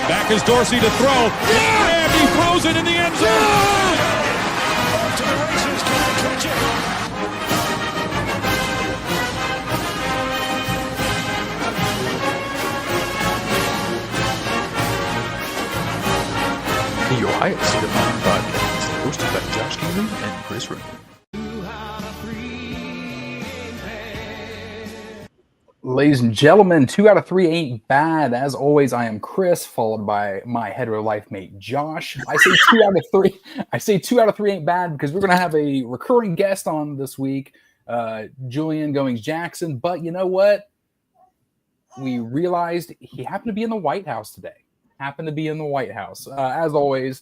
Back is Dorsey to throw. Yeah! And he throws it in the end zone. To the races, can he catch it? The Ohio State of Mind podcast, hosted by Josh Keenan and Chris Rooney. Ladies and gentlemen, 2 out of 3 ain't bad. As always, I am Chris, followed by my hetero life mate Josh. I say 2 out of 3. I say 2 out of 3 ain't bad because we're going to have a recurring guest on this week, Julian Goings-Jackson. But you know what? We realized he happened to be in the White House today. As always,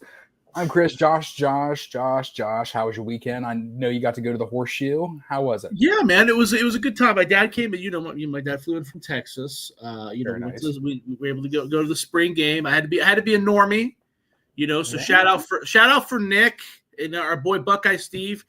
I'm Chris. Josh. How was your weekend? I know you got to go to the Horseshoe. How was it? Yeah, man, it was a good time. My dad came, and my dad flew in from Texas. We were able to go to the spring game. I had to be a normie, So yeah. shout out for Nick and our boy Buckeye Steve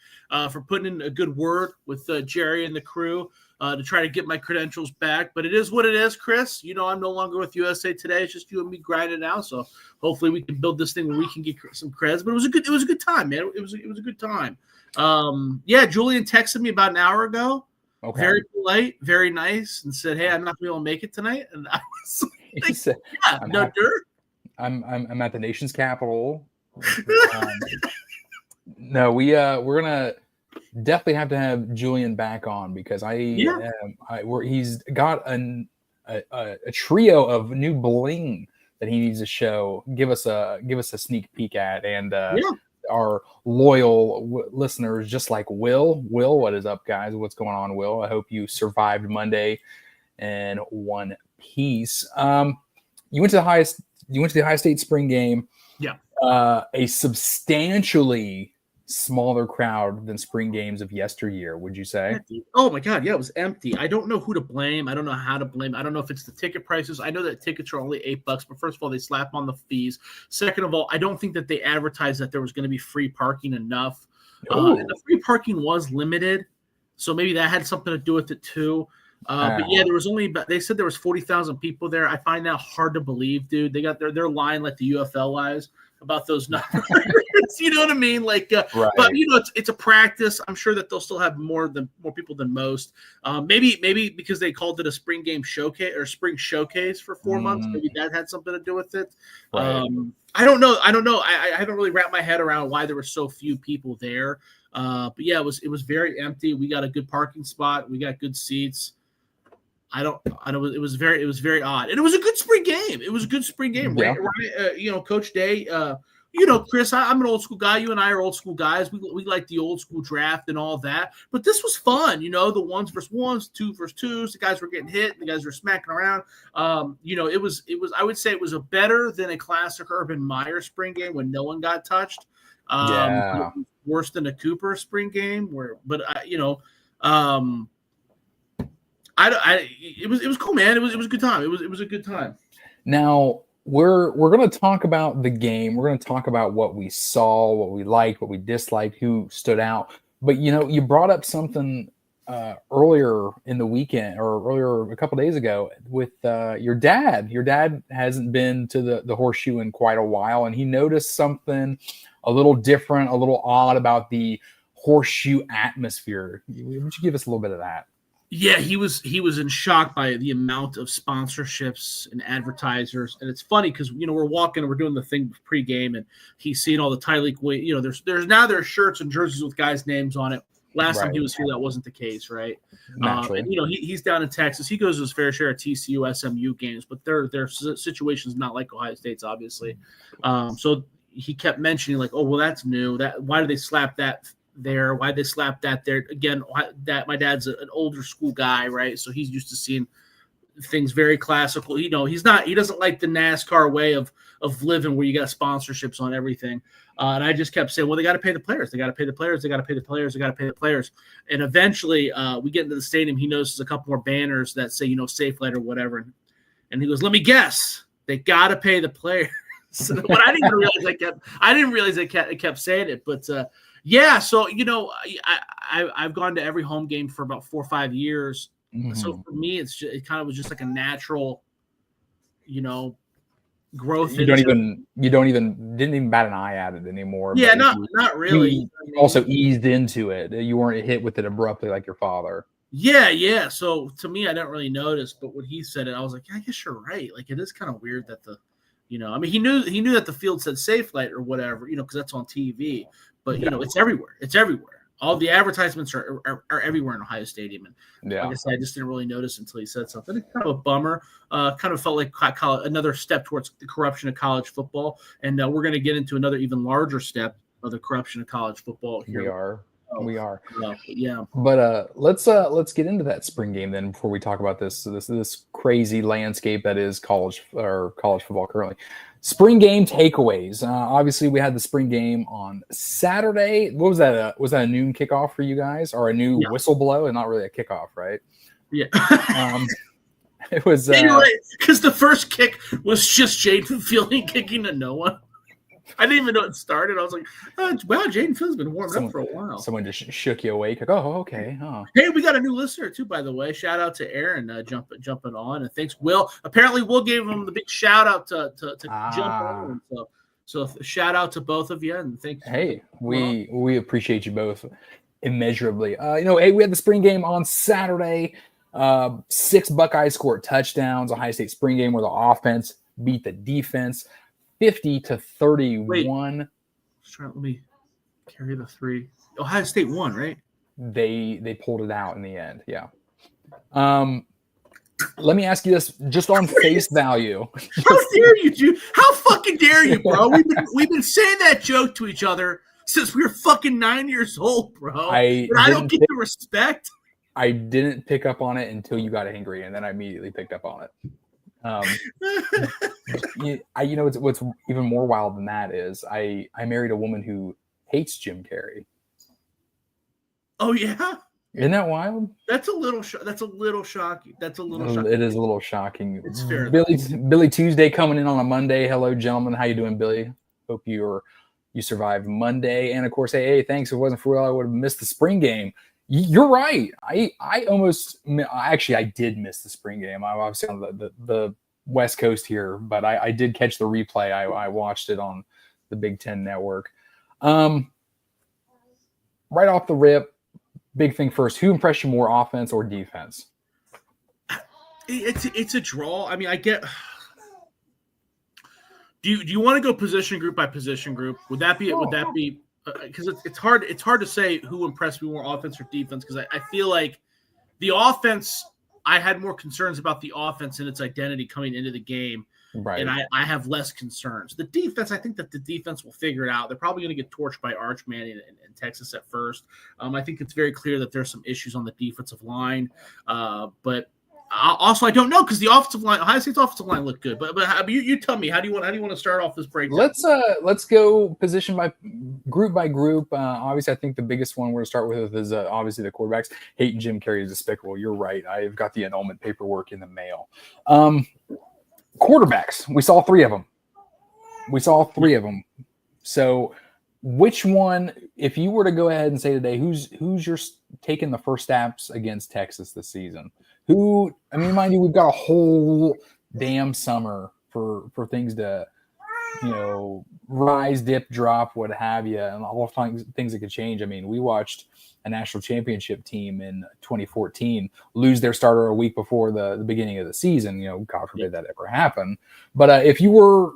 for putting in a good word with Jerry and the crew to try to get my credentials back. But it is what it is, Chris. I'm no longer with USA Today. It's just you and me grinding now. So hopefully we can build this thing where we can get some creds. But it was a good time, man. It was a good time. Julian texted me about an hour ago. Okay. Very polite, very nice, and said, "Hey, I'm not going to be able to make it tonight." And I was like, said, "Yeah, no dirt." I'm at the nation's capital. No, we're gonna definitely have to have Julian back on because he's got a trio of new bling that he needs to show. Give us a sneak peek at, and our loyal listeners, just like Will. Will, what is up, guys? What's going on, Will? I hope you survived Monday in one piece. You went to the Ohio State spring game. Yeah. A substantially smaller crowd than spring games of yesteryear, would you say? Oh my God, yeah, it was empty. I don't know who to blame. I don't know how to blame. I don't know if it's the ticket prices. I know that tickets are only $8, but first of all, they slap on the fees. Second of all, I don't think that they advertised that there was going to be free parking enough. And the free parking was limited, so maybe that had something to do with it too. But yeah, they said there was 40,000 people there. I find that hard to believe, dude. They got their line like the UFL lies about those numbers. You know what I mean? Like, right. But it's a practice. I'm sure that they'll still have more people than most. Maybe because they called it a spring game showcase or spring showcase for 4 months. Maybe that had something to do with it. Right. I don't know. I haven't really wrapped my head around why there were so few people there. But yeah, it was very empty. We got a good parking spot. We got good seats. I know it was very odd, and it was a good spring game. Yeah. Right? Coach Day. Chris, I'm an old school guy. You and I are old school guys. We like the old school draft and all that. But this was fun. The 1s versus 1s, 2 versus 2s. The guys were getting hit. The guys were smacking around. It was. I would say it was a better than a classic Urban Meyer spring game when no one got touched. Worse than a Cooper spring game it was cool, man. It was a good time. It was a good time. Now we're going to talk about the game. We're going to talk about what we saw, what we liked, what we disliked, who stood out. But you brought up something earlier in the weekend or earlier a couple days ago with your dad. Your dad hasn't been to the Horseshoe in quite a while, and he noticed something a little different, a little odd about the Horseshoe atmosphere. Would you give us a little bit of that? Yeah, he was in shock by the amount of sponsorships and advertisers, and it's funny because we're doing the thing pregame, and he's seeing all the Tyreek Williams. There's shirts and jerseys with guys' names on it. Last time he was here, that wasn't the case, right? And, he's down in Texas. He goes to his fair share of TCU, SMU games, but their situation's not like Ohio State's, obviously. So he kept mentioning like, oh well, that's new. Why did they slap that there? Why they slap that there? Again, that my dad's an older school guy, right? So he's used to seeing things very classical. He doesn't like the NASCAR way of living where you got sponsorships on everything. And I just kept saying, well, they got to pay the players. They got to pay the players. They got to pay the players. They got to pay the players. And eventually we get into the stadium. He notices a couple more banners that say, Safe Light or whatever. And he goes, let me guess. They got to pay the players. But I didn't realize I kept saying it. But yeah, so I've gone to every home game for about 4 or 5 years. Mm-hmm. So for me, it kind of was just like a natural, growth. You didn't even bat an eye at it anymore. Yeah, but not really. You also eased into it. You weren't hit with it abruptly like your father. Yeah. So to me, I didn't really notice, but when he said it, I was like, I guess you're right. Like it is kind of weird that he knew that the field said safe light or whatever, because that's on TV. But it's everywhere. It's everywhere. All the advertisements are everywhere in Ohio Stadium. And like I said, I just didn't really notice until he said something. It's kind of a bummer. Kind of felt like another step towards the corruption of college football. And we're going to get into another even larger step of the corruption of college football here. We are. Yeah. But let's get into that spring game then before we talk about this crazy landscape that is college football currently. Spring game takeaways. Obviously, we had the spring game on Saturday. What was that? Was that a noon kickoff for you guys, or a new whistle blow, and not really a kickoff, right? Yeah. It was. Because the first kick was just Jaden Fielding kicking to no one. I didn't even know it started. I was like, wow, Jaden Fielding's been warming up for a while. Someone just shook you awake. Like, oh, okay. Oh. Hey, we got a new listener too, by the way. Shout out to Aaron jumping on, and thanks, Will. Apparently, Will gave him the big shout out to jump on. So shout out to both of you, and thanks. Hey, we appreciate you both immeasurably. Hey, we had the spring game on Saturday. 6 Buckeyes scored touchdowns. Ohio State spring game where the offense beat the defense 50-31. Wait, let me carry the 3. Ohio State won, right? They pulled it out in the end. Yeah. Let me ask you this, just on face value. How dare you, dude? How fucking dare you, bro? We've been saying that joke to each other since we were fucking 9 years old, bro. I don't get the respect. I didn't pick up on it until you got angry, and then I immediately picked up on it. What's even more wild than that is I married a woman who hates Jim Carrey. Oh yeah, isn't that wild? That's a little shocking. It is a little shocking. It's fair. Billy Tuesday coming in on a Monday. Hello, gentlemen. How you doing, Billy? Hope you survived Monday. And of course, hey, thanks. If it wasn't for Will, I would have missed the spring game. You're right. I did miss the spring game. I'm obviously on the West Coast here, but I did catch the replay. I watched it on the Big Ten Network. Right off the rip, big thing first. Who impressed you more, offense or defense? It's a draw. I mean, I get. Do you want to go position group by position group? Would that be? Because it's hard to say who impressed me more, offense or defense, because I feel like the offense, I had more concerns about the offense and its identity coming into the game, right? And I have less concerns. The defense, I think that the defense will figure it out. They're probably going to get torched by Arch Manning in Texas at first. I think it's very clear that there's some issues on the defensive line, but also I don't know, because the offensive line, Ohio State's offensive line looked good. But you tell me, how do you want to start off this breakdown? Let's go position by group. Obviously, I think the biggest one we're going to start with is obviously the quarterbacks. Hating Jim Carrey is despicable. You're right. I've got the annulment paperwork in the mail. Quarterbacks. We saw 3 of them. So which one, if you were to go ahead and say today, who's your taking the first steps against Texas this season? Mind you, we've got a whole damn summer for things to, rise, dip, drop, what have you, and all things that could change. I mean, we watched a national championship team in 2014 lose their starter a week before the beginning of the season. God forbid that ever happened. But if you were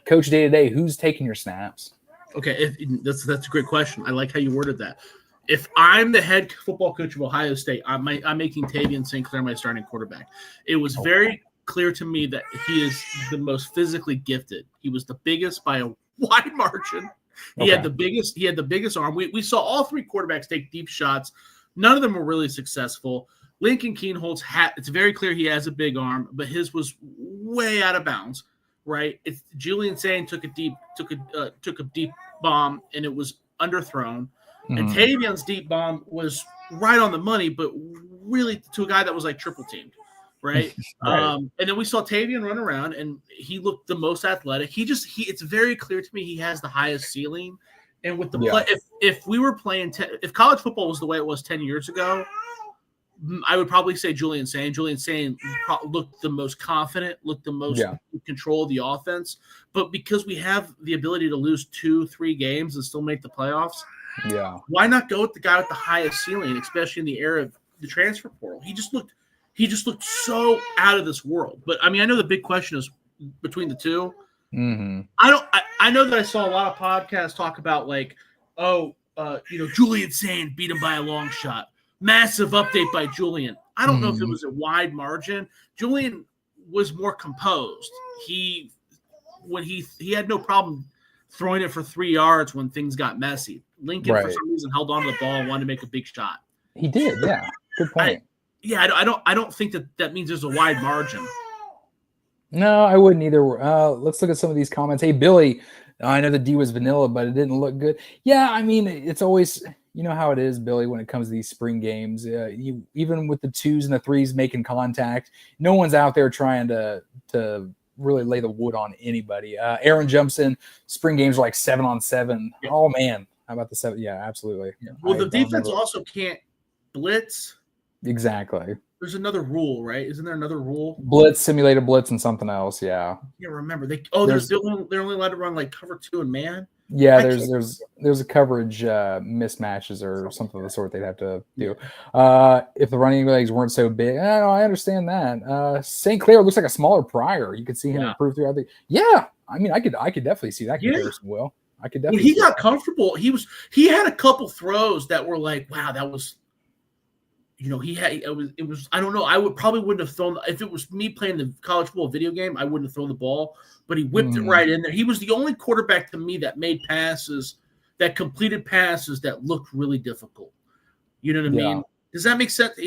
coach day to day, who's taking your snaps? Okay, that's a great question. I like how you worded that. If I'm the head football coach of Ohio State, I'm making Tavian St. Clair my starting quarterback. It was very clear to me that he is the most physically gifted. He was the biggest by a wide margin. He had the biggest arm. We saw all 3 quarterbacks take deep shots. None of them were really successful. Lincoln Kienholz it's very clear he has a big arm, but his was way out of bounds. Right? Julian Sain took a deep bomb, and it was underthrown. And Tavian's deep bomb was right on the money, but really to a guy that was like triple teamed, right? Right. And then we saw Tavian run around, and he looked the most athletic. It's very clear to me he has the highest ceiling. And with the play, if we were playing, if college football was the way it was 10 years ago, I would probably say Julian Sain. Julian Sain looked the most confident, looked the most in control of the offense. But because we have the ability to lose 2-3 games and still make the playoffs, why not go with the guy with the highest ceiling, especially in the era of the transfer portal? He just looked so out of this world. But I mean, I know the big question is between the two. Mm-hmm. I know that I saw a lot of podcasts talk about like, Julian Sain beat him by a long shot. Massive update by Julian. I don't know if it was a wide margin. Julian was more composed. He had no problem throwing it for 3 yards when things got messy. Lincoln for some reason held on to the ball and wanted to make a big shot. He did, yeah. Good point. I don't think that means there's a wide margin. No, I wouldn't either. Let's look at some of these comments. Hey, Billy, I know the D was vanilla, but it didn't look good. Yeah, I mean, it's always, you know how it is, Billy, when it comes to these spring games. Even with the 2s and the 3s making contact, no one's out there trying to really lay the wood on anybody. Aaron jumps in. Spring games are like 7-on-7. Yeah. Oh, man. How about the 7? Yeah, absolutely. Yeah. Well, the defense also can't blitz. Exactly. There's another rule, right? Isn't there another rule? Blitz, simulated blitz, and something else. Yeah. Yeah, remember they're only allowed to run like cover 2 and man. Yeah, there's a coverage mismatches or something of the sort they'd have to do. If the running legs weren't so big, I understand that. St. Clair looks like a smaller Pryor. You could see him improve throughout the. Yeah, I mean, I could definitely see that comparison. Will I could definitely. When he got comfortable, he had a couple throws that were like, wow, that was. It was. I don't know. I wouldn't have thrown if it was me playing the college football video game. I wouldn't have thrown the ball, but he whipped it right in there. He was the only quarterback to me that made passes, that completed passes that looked really difficult. You know what I mean? Does that make sense?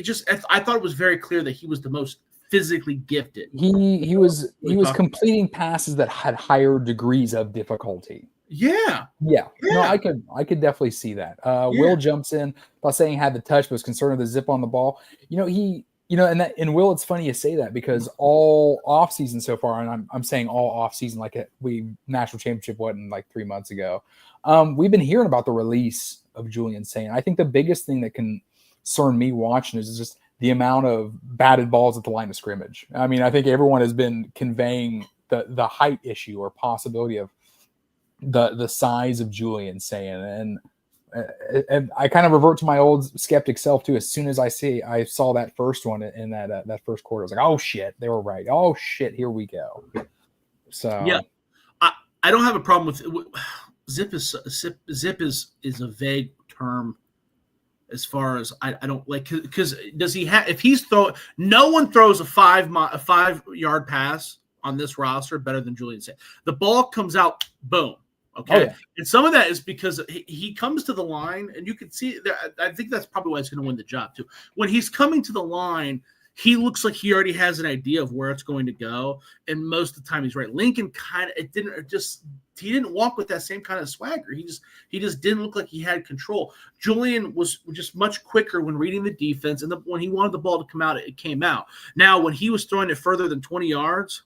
I thought it was very clear that he was the most physically gifted. He was completing passes that had higher degrees of difficulty. Yeah. No, I could definitely see that. Will jumps in by saying he had the touch, but was concerned with the zip on the ball. And Will, it's funny you say that because all offseason so far, and I'm saying all offseason like we national championship wasn't like 3 months ago. We've been hearing about the release of Julian Sain. I think the biggest thing that can concern me watching is just the amount of batted balls at the line of scrimmage. I mean, I think everyone has been conveying the height issue or possibility of the size of Julian Sain, and I kind of revert to my old skeptic self too. As soon as I saw that first one in that first quarter, I was like, oh shit, they were right. Oh shit, here we go. So yeah, I don't have a problem with zip is a vague term as far as I don't like because does he have if he's no one throws a 5-yard pass on this roster better than Julian Sain. The ball comes out, boom. Okay. Oh, yeah. And some of that is because he comes to the line, and you can see that. I think that's probably why he's going to win the job too. When he's coming to the line, he looks like he already has an idea of where it's going to go, and most of the time he's right. Lincoln he didn't walk with that same kind of swagger. He just didn't look like he had control. Julian was just much quicker when reading the defense, and when he wanted the ball to come out, it came out. Now, when he was throwing it further than 20 yards.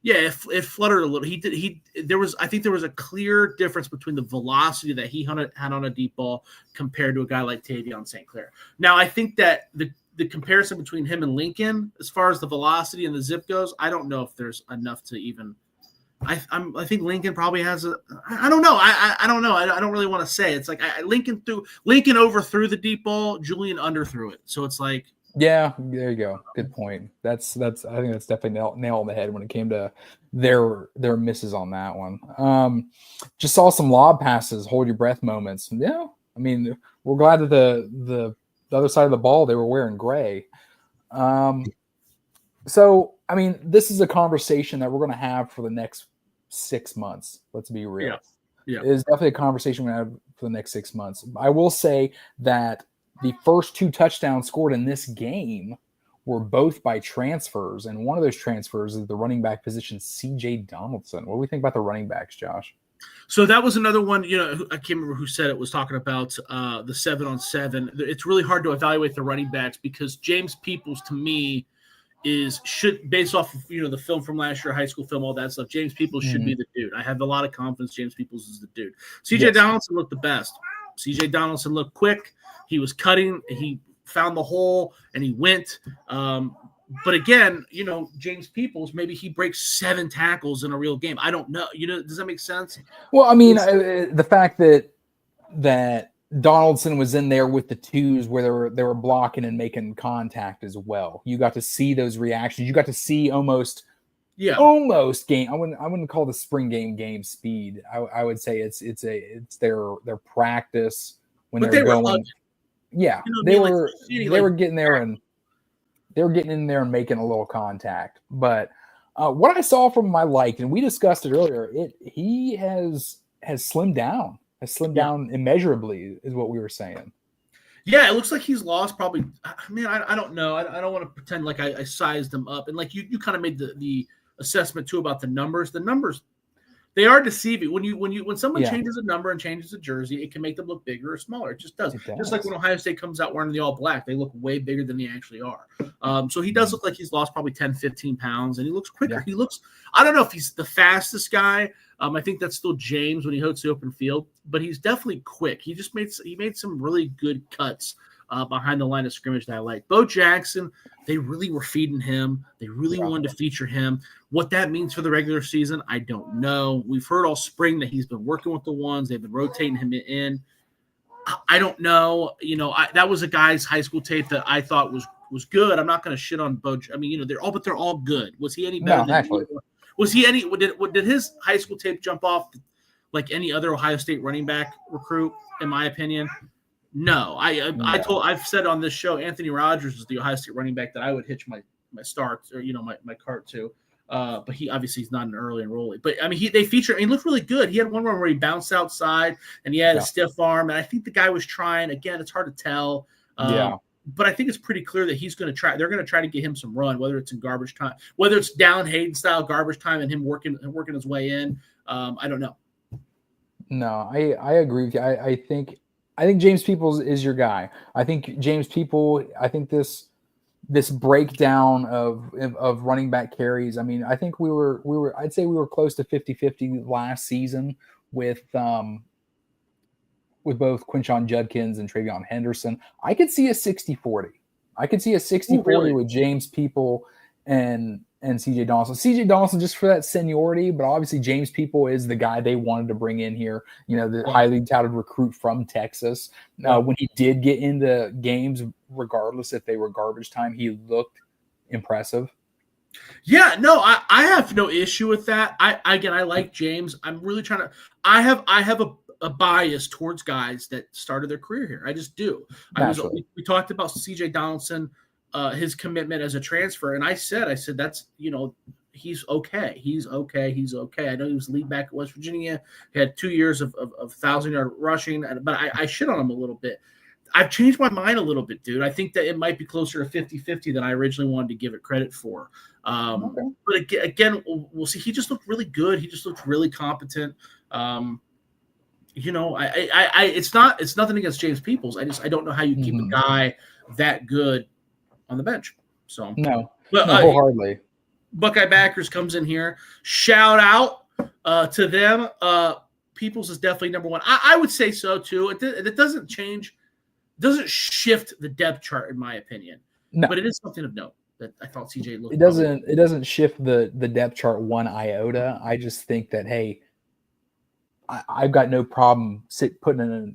Yeah, it fluttered a little. I think there was a clear difference between the velocity that he had on a deep ball compared to a guy like Tavion St. Clair. Now, I think that the comparison between him and Lincoln, as far as the velocity and the zip goes, I don't know if there's enough to even. I think Lincoln probably has a. I don't know. I don't know. I don't really want to say. It's like Lincoln overthrew the deep ball. Julian underthrew it. So it's like. Yeah, there you go. Good point. That's. I think that's definitely nail on the head when it came to their misses on that one. Just saw some lob passes, hold your breath moments. Yeah, I mean, we're glad that the other side of the ball they were wearing gray. So I mean, this is a conversation that we're going to have for the next 6 months. Let's be real. Yeah. It is definitely a conversation we're going to have for the next 6 months. I will say that. The first 2 touchdowns scored in this game were both by transfers, and one of those transfers is the running back position, C.J. Donaldson. What do we think about the running backs, Josh? So that was another one, I can't remember who said it, was talking about the 7-on-7. It's really hard to evaluate the running backs because James Peoples, to me, should based off of, the film from last year, high school film, all that stuff, James Peoples should be the dude. I have a lot of confidence James Peoples is the dude. C.J. Donaldson looked the best. C.J. Donaldson looked quick. He was cutting. He found the hole and he went. But again, James Peoples, maybe he breaks 7 tackles in a real game. I don't know. Does that make sense? Well, I mean, the fact that Donaldson was in there with the twos where they were blocking and making contact as well. You got to see those reactions. You got to see almost game. I wouldn't call the spring game speed. I would say it's their practice when they're going. Yeah, they were getting there and they were getting in there and making a little contact. But what I saw from him, I liked, and we discussed it earlier. He has slimmed down. Has slimmed down immeasurably, is what we were saying. Yeah, it looks like he's lost probably. Man, I don't know. I don't want to pretend like I sized him up. And like you kind of made the assessment too about the numbers. The numbers, they are deceiving. When someone changes a number and changes a jersey, it can make them look bigger or smaller. It just does. Just like when Ohio State comes out wearing the all black, they look way bigger than they actually are. So he does look like he's lost probably 10, 15 pounds, and he looks quicker. Yeah. He looks, I don't know if he's the fastest guy. I think that's still James when he hits the open field, but he's definitely quick. He made some really good cuts behind the line of scrimmage that I like. Bo Jackson, they really were feeding him. They really wanted to feature him. What that means for the regular season, I don't know. We've heard all spring that he's been working with the ones. They've been rotating him in. I don't know. That was a guy's high school tape that I thought was good. I'm not going to shit on Bo. I mean, they're all good. Was he any better? Was he any? Did his high school tape jump off like any other Ohio State running back recruit? In my opinion, no. I've said on this show, Anthony Rogers is the Ohio State running back that I would hitch my start or my cart to. But he obviously he's not an early enrollee. But I mean, they feature. He looked really good. He had one run where he bounced outside and he had a stiff arm. And I think the guy was trying. Again, it's hard to tell. But I think it's pretty clear that he's going to try. They're going to try to get him some run, whether it's in garbage time, whether it's down Hayden style garbage time and him working his way in. I don't know. No, I agree with you. I think James Peoples is your guy. I think James People. I think this breakdown of running back carries. I mean, I think we were. I'd say we were close to 50-50 last season with both Quinshon Judkins and Travion Henderson. I could see a 60-40. I could see a 60-40 with James People and CJ Donaldson. CJ Donaldson just for that seniority, but obviously James People is the guy they wanted to bring in here, the highly touted recruit from Texas. When he did get into games, regardless if they were garbage time, he looked impressive. Yeah, no, I have no issue with that. I like James. I'm really trying to – I have a bias towards guys that started their career here. I just do. We talked about CJ Donaldson, his commitment as a transfer, and I said that's he's okay. He's okay. I know he was lead back at West Virginia. He had 2 years of 1,000-yard rushing, but I shit on him a little bit. I've changed my mind a little bit, dude. I think that it might be closer to 50-50 than I originally wanted to give it credit for. But again, we'll see. He just looked really good. He just looked really competent. It's nothing against James Peoples. I don't know how you keep a guy that good on the bench. So wholeheartedly. Buckeye Backers comes in here. Shout out to them. Peoples is definitely number one. I would say so too. It doesn't change, doesn't shift the depth chart in my opinion. No. But it is something of note that I thought CJ looked. It doesn't shift the depth chart one iota. I just think that I've got no problem putting in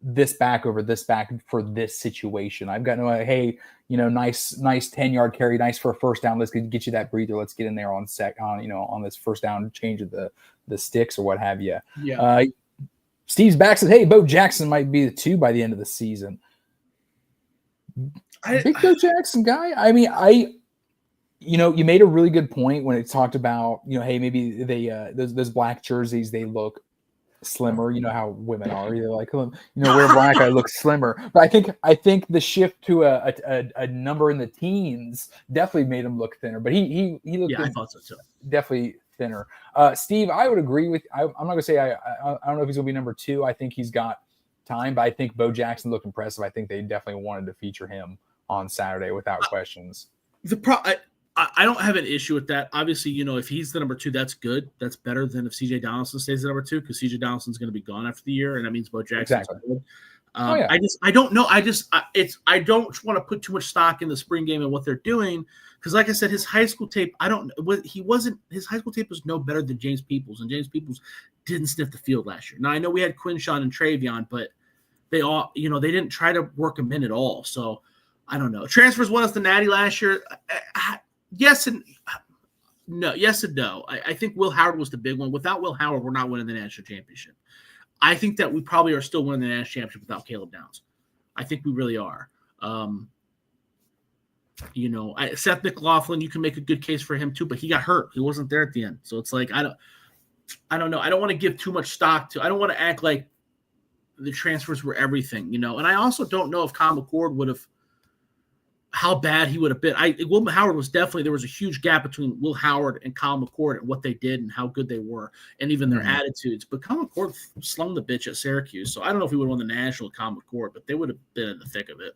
this back over this back for this situation. I've got no nice 10-yard carry, nice for a first down. Let's get you that breather. Let's get in there on this first down, change of the sticks or what have you. Yeah. Steve's back said, "Hey, Bo Jackson might be the 2 by the end of the season." Big Bo Jackson guy. I mean, you made a really good point when it talked about hey, maybe they those black jerseys they look slimmer. You know how women are. They're like, wear black, I look slimmer. But I think the shift to a number in the teens definitely made him look thinner. But he looked. Yeah, I thought so too. Definitely thinner. Steve, I would agree with. I'm not gonna say I don't know if he's gonna be number 2. I think he's got time, but I think Bo Jackson looked impressive. I think they definitely wanted to feature him on Saturday without questions. I don't have an issue with that. Obviously, if he's the number 2, that's good. That's better than if CJ Donaldson stays the number 2 because CJ Donaldson's going to be gone after the year, and that means Bo Jackson's good. Yeah. I don't know. I don't want to put too much stock in the spring game and what they're doing because, like I said, his high school tape. His high school tape was no better than James Peoples, and James Peoples didn't sniff the field last year. Now I know we had Quinshawn and Travion, but they all, they didn't try to work him in at all. So I don't know. Transfers won us the Natty last year. Yes and no. Yes and no. I think Will Howard was the big one. Without Will Howard, we're not winning the national championship. I think that we probably are still winning the national championship without Caleb Downs. I think we really are. Seth McLaughlin, you can make a good case for him too, but he got hurt. He wasn't there at the end. So it's like, I don't know. I don't want to give too much stock to, I don't want to act like the transfers were everything, and I also don't know if Kyle McCord would have, how bad he would have been. Will Howard was definitely, there was a huge gap between Will Howard and Kyle McCord and what they did and how good they were and even their attitudes. But Kyle McCord slung the bitch at Syracuse. So I don't know if we would have won the national with Kyle McCord, but they would have been in the thick of it.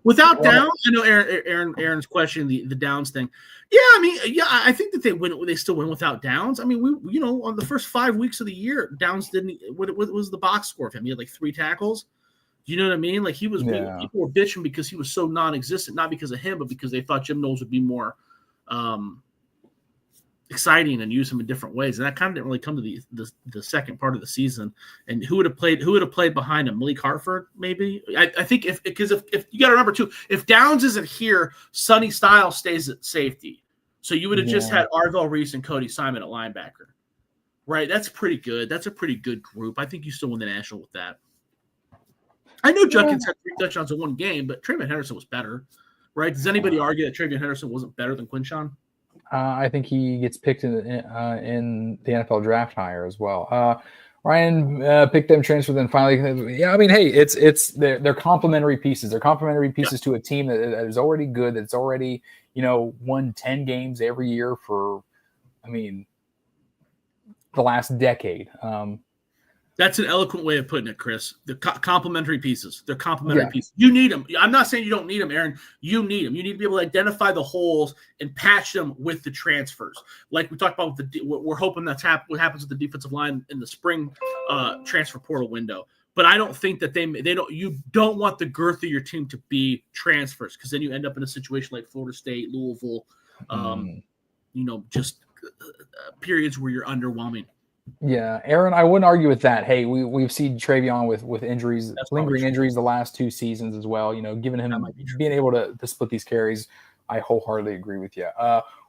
Without Downs, I know Aaron's questioning the Downs thing. Yeah, I think that they still win without Downs. I mean, we on the first 5 weeks of the year, Downs didn't. What was the box score of him? He had like 3 tackles. You know what I mean? Like people were bitching because he was so non-existent, not because of him, but because they thought Jim Knowles would be more exciting and use him in different ways. And that kind of didn't really come to the second part of the season. And who would have played behind him? Malik Hartford, maybe. I think if you got to remember too, if Downs isn't here, Sonny Styles stays at safety. So you would have just had Arvell Reese and Cody Simon at linebacker, right? That's pretty good. That's a pretty good group. I think you still win the national with that. I know Judkins had 3 touchdowns in one game, but Travion Henderson was better, right? Does anybody argue that Travion Henderson wasn't better than Quinshawn? I think he gets picked in the NFL draft higher as well. Ryan picked them, transferred, then finally. Yeah, I mean, hey, they're complementary pieces. They're complementary pieces to a team that is already good. That's already won 10 games every year for, the last decade. That's an eloquent way of putting it, Chris. The complementary pieces. They're complementary pieces. You need them. I'm not saying you don't need them, Aaron. You need them. You need to be able to identify the holes and patch them with the transfers. Like we talked about we're hoping that's what happens with the defensive line in the spring transfer portal window. But I don't think that you don't want the girth of your team to be transfers because then you end up in a situation like Florida State, Louisville, just periods where you're underwhelming. Yeah, Aaron, I wouldn't argue with that. Hey, we've seen Travion with injuries, lingering injuries the last 2 seasons as well. Giving him being able to split these carries, I wholeheartedly agree with you.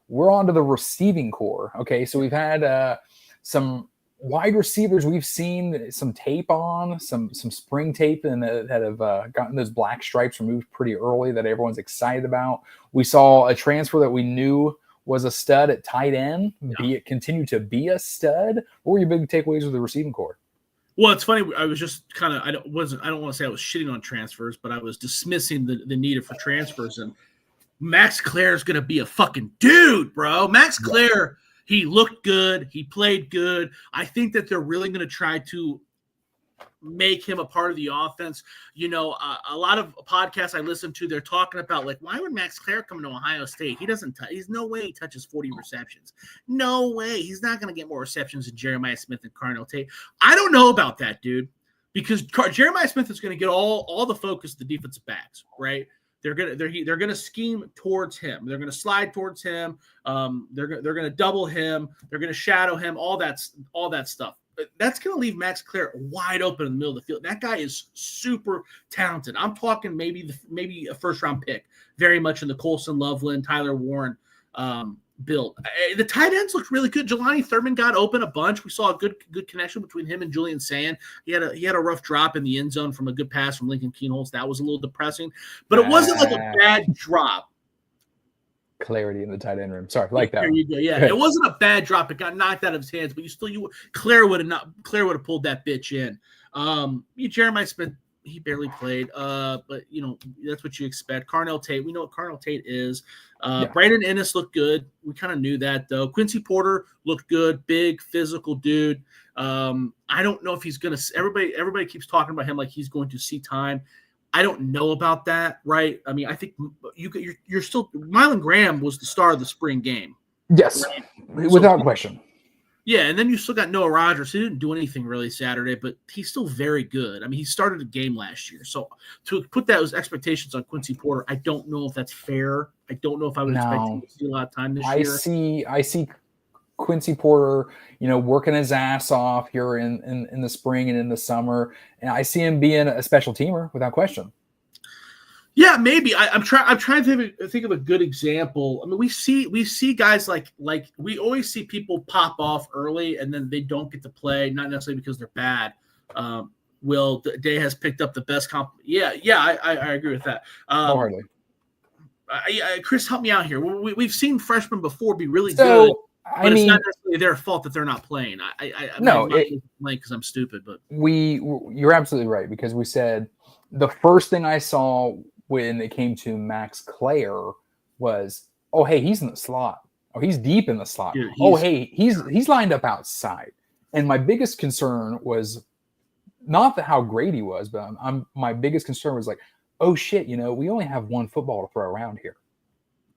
We're on to the receiving core. Okay, so we've had some wide receivers we've seen some tape on, some spring tape, and that have gotten those black stripes removed pretty early that everyone's excited about. We saw a transfer that we knew was a stud at tight end, continue to be a stud. What were your big takeaways with the receiving core? Well, it's funny. I was just kind of I don't want to say I was shitting on transfers, but I was dismissing the need for transfers. And Max Clare is going to be a fucking dude, bro. Max Clare, he looked good. He played good. I think that they're really going to try to make him a part of the offense. A lot of podcasts I listen to, they're talking about like, why would Max Clare come to Ohio State? He's no way he touches 40 receptions. No way. He's not going to get more receptions than Jeremiah Smith and Carnell Tate. I don't know about that, dude, because Jeremiah Smith is going to get all the focus of the defensive backs, right? They're gonna scheme towards him. They're gonna slide towards him. They're gonna double him. They're gonna shadow him. All that stuff. That's going to leave Max Clare wide open in the middle of the field. That guy is super talented. I'm talking maybe a first-round pick, very much in the Colson Loveland, Tyler Warren build. The tight ends looked really good. Jelani Thurman got open a bunch. We saw a good connection between him and Julian Sand. He had a rough drop in the end zone from a good pass from Lincoln Keenholz. That was a little depressing, but it wasn't like a bad drop. Clarity in the tight end room. Sorry, like that. There you go. Yeah, it wasn't a bad drop. It got knocked out of his hands, but Claire would have pulled that bitch in. Jeremiah Smith, he barely played. But that's what you expect. Carnell Tate, we know what Carnell Tate is. Brandon Ennis looked good. We kind of knew that though. Quincy Porter looked good, big physical dude. I don't know if he's gonna. Everybody keeps talking about him like he's going to see time. I don't know about that, right? I mean, I think you're still – Mylan Graham was the star of the spring game. Yes, without question. Yeah, and then you still got Noah Rogers. He didn't do anything really Saturday, but he's still very good. I mean, he started a game last year. So to put those expectations on Quincy Porter, I don't know if that's fair. I don't know if I would expect him to see a lot of time this year. I see Quincy Porter, working his ass off here in the spring and in the summer, and I see him being a special teamer without question. Yeah, maybe. I'm trying to think of a good example. I mean, we see guys like we always see people pop off early and then they don't get to play, not necessarily because they're bad. Will Day has picked up the best comp. Yeah, I agree with that. Wholeheartedly. Chris, help me out here. We've seen freshmen before be really good, but it's not necessarily their fault that they're not playing. Because I'm stupid, but you're absolutely right, because we said the first thing I saw when it came to Max Clare was, oh, hey, he's in the slot. Oh, he's deep in the slot. Dude, he's lined up outside. And my biggest concern was not how great he was, but my biggest concern was like, oh shit, we only have one football to throw around here.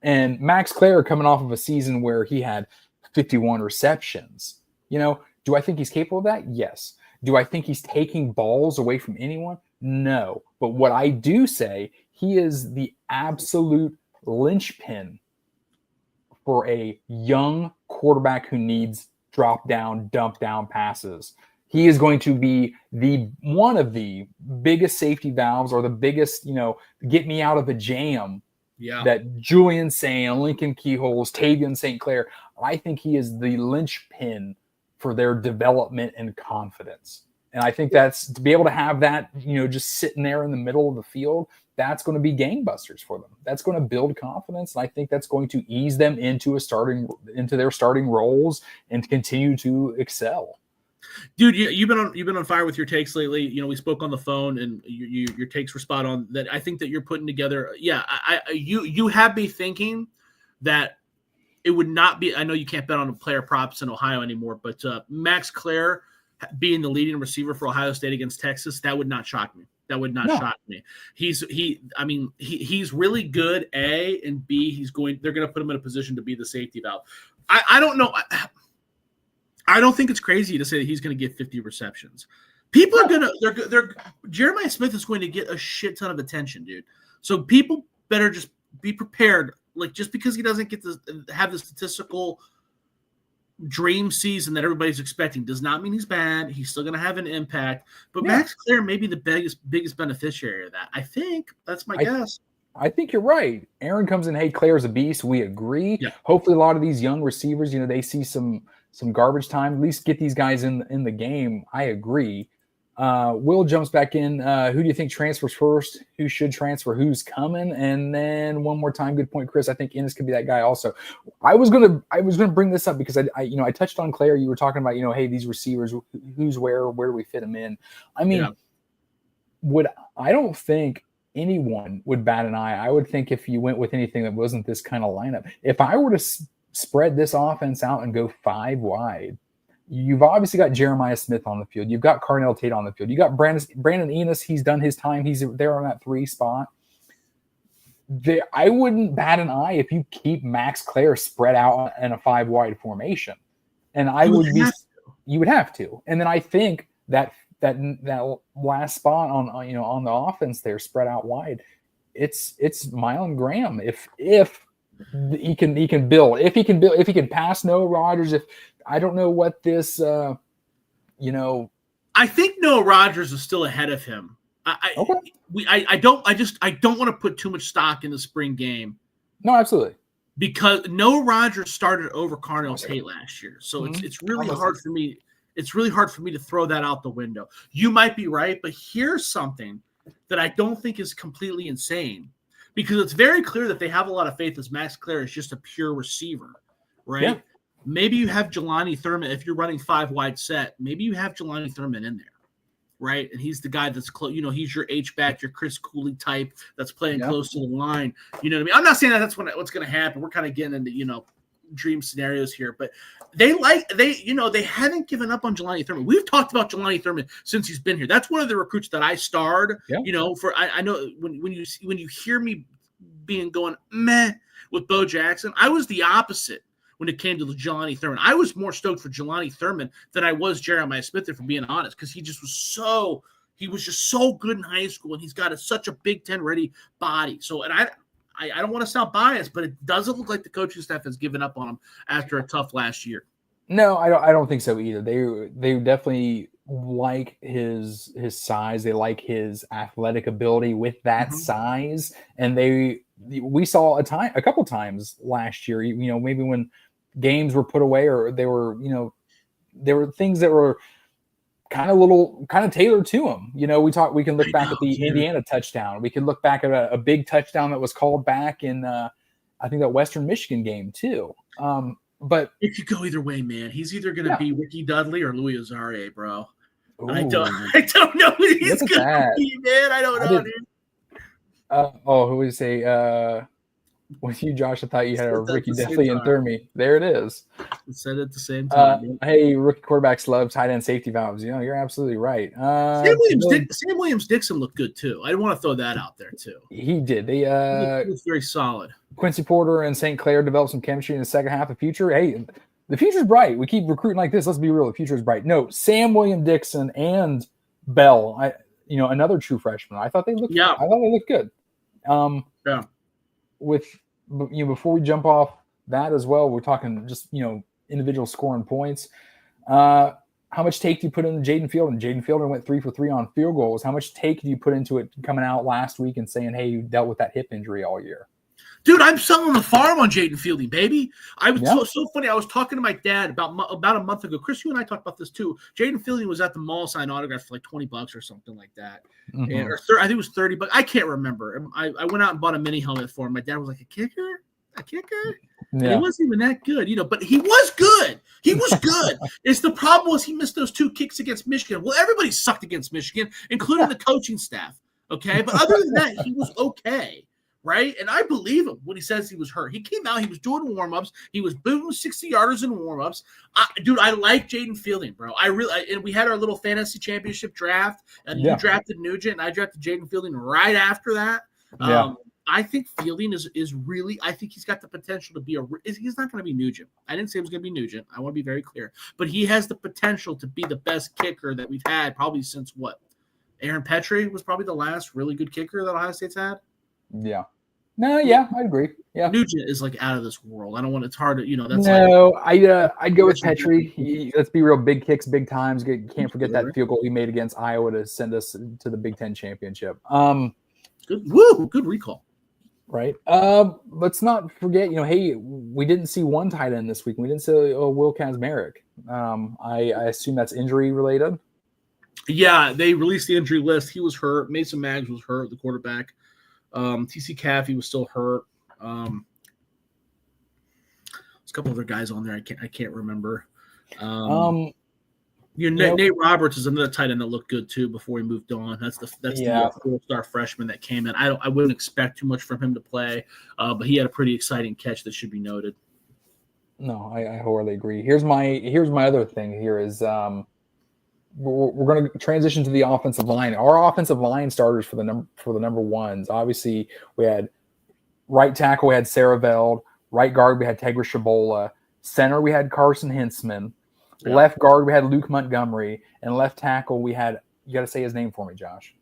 And Max Clare coming off of a season where he had 51 receptions, do I think he's capable of that? Yes. Do I think he's taking balls away from anyone? No. But what I do say, he is the absolute linchpin for a young quarterback who needs drop down, dump down passes. He is going to be one of the biggest safety valves, or the biggest, get me out of a jam. Yeah. That Julian Saint, Lincoln Keyholes, Tavian St. Clair, I think he is the linchpin for their development and confidence. And I think that's, to be able to have that, just sitting there in the middle of the field, that's going to be gangbusters for them. That's going to build confidence. And I think that's going to ease them into their starting roles and continue to excel. Dude, you've been on fire with your takes lately. We spoke on the phone, and your takes were spot on. That I think that you're putting together. Yeah, you have me thinking that it would not be. I know you can't bet on player props in Ohio anymore, but Max Clare being the leading receiver for Ohio State against Texas, that would not shock me. That would not shock me. He's really good. A, and B, they're going to put him in a position to be the safety valve. I don't know. I don't think it's crazy to say that he's going to get 50 receptions. People are Jeremiah Smith is going to get a shit ton of attention, dude. So people better just be prepared. Like, just because he doesn't get to have the statistical dream season that everybody's expecting does not mean he's bad. He's still going to have an impact. But Max Clare may be the biggest beneficiary of that. I think that's my guess. I think you're right. Aaron comes in, hey, Claire's a beast. We agree. Yeah. Hopefully a lot of these young receivers, they see some garbage time. At least get these guys in the game. I agree. Will jumps back in. Who do you think transfers first? Who should transfer? Who's coming? And then one more time, good point, Chris. I think Ennis could be that guy also. I was gonna bring this up because I touched on Claire. You were talking about, hey, these receivers, who's where do we fit them in? I mean, I don't think anyone would bat an eye. I would think if you went with anything that wasn't this kind of lineup, if I were to spread this offense out and go 5 wide, you've obviously got Jeremiah Smith on the field. You've got Carnell Tate on the field. You got Brandon Enos. He's done his time. He's there on that 3 spot. I wouldn't bat an eye if you keep Max Clare spread out in a 5 wide formation. And you would have to. And then I think that last spot on the offense there, spread out wide, it's Mylan Graham. If he can build, if he can pass Noah Rogers, I don't know what this, I think Noah Rogers is still ahead of him. I don't want to put too much stock in the spring game. No, absolutely. Because Noah Rogers started over Carnell Tate last year. So it's really hard for me. It's really hard for me to throw that out the window. You might be right, but here's something that I don't think is completely insane, because it's very clear that they have a lot of faith as Max Clare is just a pure receiver, right? Yeah. Maybe you have Jelani Thurman. If you're running 5 wide set, maybe you have Jelani Thurman in there, right? And he's the guy that's close. He's your H-back, your Chris Cooley type that's playing close to the line. You know what I mean? I'm not saying that's what's going to happen. We're kind of getting into, dream scenarios here, but they haven't given up on Jelani Thurman. We've talked about Jelani Thurman since he's been here. That's one of the recruits that I starred. Yeah. I know when you hear me going meh with Bo Jackson, I was the opposite when it came to Jelani Thurman. I was more stoked for Jelani Thurman than I was Jeremiah Smith, if I'm being honest, because he was just so good in high school, and he's got such a Big Ten ready body. So, and I don't want to sound biased, but it doesn't look like the coaching staff has given up on him after a tough last year. No, I don't think so either. They definitely like his size. They like his athletic ability with that size, and we saw a couple times last year. Maybe when games were put away, or there were things that were kind of tailored to him. We can look back at the Indiana touchdown. We can look back at a big touchdown that was called back in I think that Western Michigan game too. But it could go either way, man. He's either going to be Ricky Dudley or Louis Azaria, bro. Ooh. I don't know who he's going to be, man. I don't know, dude. Who would you say? With you, Josh, I thought you had a Ricky Dudley and Thurmy. There it is. Said it at the same time. Hey, rookie quarterbacks love tight end safety valves. You're absolutely right. Sam Williams Dixon looked good too. I want to throw that out there too. He did. He was very solid. Quincy Porter and St. Clair developed some chemistry in the second half of future. Hey, the future's bright. We keep recruiting like this. Let's be real. The future is bright. No, Sam Williams Dixon and Bell. Another true freshman. I thought they looked. Yeah. I thought they looked good. Yeah. Before we jump off that as well, we're talking just individual scoring points. How much take do you put into Jaden Fielder? Jaden Fielder went 3 for 3 on field goals. How much take do you put into it coming out last week and saying, "Hey, you dealt with that hip injury all year"? Dude, I'm selling the farm on Jaden Fielding, baby. So funny. I was talking to my dad about a month ago. Chris, you and I talked about this too. Jaden Fielding was at the mall signing autographs for like $20 or something like that. Mm-hmm. I think it was $30. I can't remember. I went out and bought a mini helmet for him. My dad was like, a kicker? Yeah. He wasn't even that good, but he was good. He was good. The problem was he missed those 2 kicks against Michigan. Well, everybody sucked against Michigan, including the coaching staff. Okay. But other than that, he was okay. Right? And I believe him when he says he was hurt. He came out, he was doing warm-ups. He was booting 60-yarders in warm-ups. Dude, I like Jaden Fielding, bro. And we had our little fantasy championship draft, and you drafted Nugent, and I drafted Jaden Fielding right after that. I think Fielding is really – I think he's got the potential to be he's not going to be Nugent. I didn't say he was going to be Nugent. I want to be very clear. But he has the potential to be the best kicker that we've had probably since what? Aaron Petrie was probably the last really good kicker that Ohio State's had. Yeah. No, yeah, I agree. Yeah. Nugent is like out of this world. It's hard to, that's I'd go with Petrie. Let's be real, big kicks, big times. Can't forget that field goal he made against Iowa to send us to the Big Ten championship. Good recall. Right. Let's not forget, hey, we didn't see one tight end this week. We didn't see Will Kazmarek. I assume that's injury related. Yeah, they released the injury list. He was hurt. Mason Maggs was hurt, the quarterback. TC Caffey was still hurt. There's a couple other guys on there. I can't remember. Nate Roberts is another tight end that looked good too before he moved on. That's the 4-star freshman that came in. I wouldn't expect too much from him to play, but he had a pretty exciting catch that should be noted. No, I wholly agree. Here's my other thing here is we're going to transition to the offensive line. Our offensive line starters for the number ones. Obviously, we had right tackle, we had Sarah Veld. Right guard, we had Tegra Shabola. Center, we had Carson Hintzman. Yeah. Left guard, we had Luke Montgomery. And left tackle, we had, you got to say his name for me, Josh.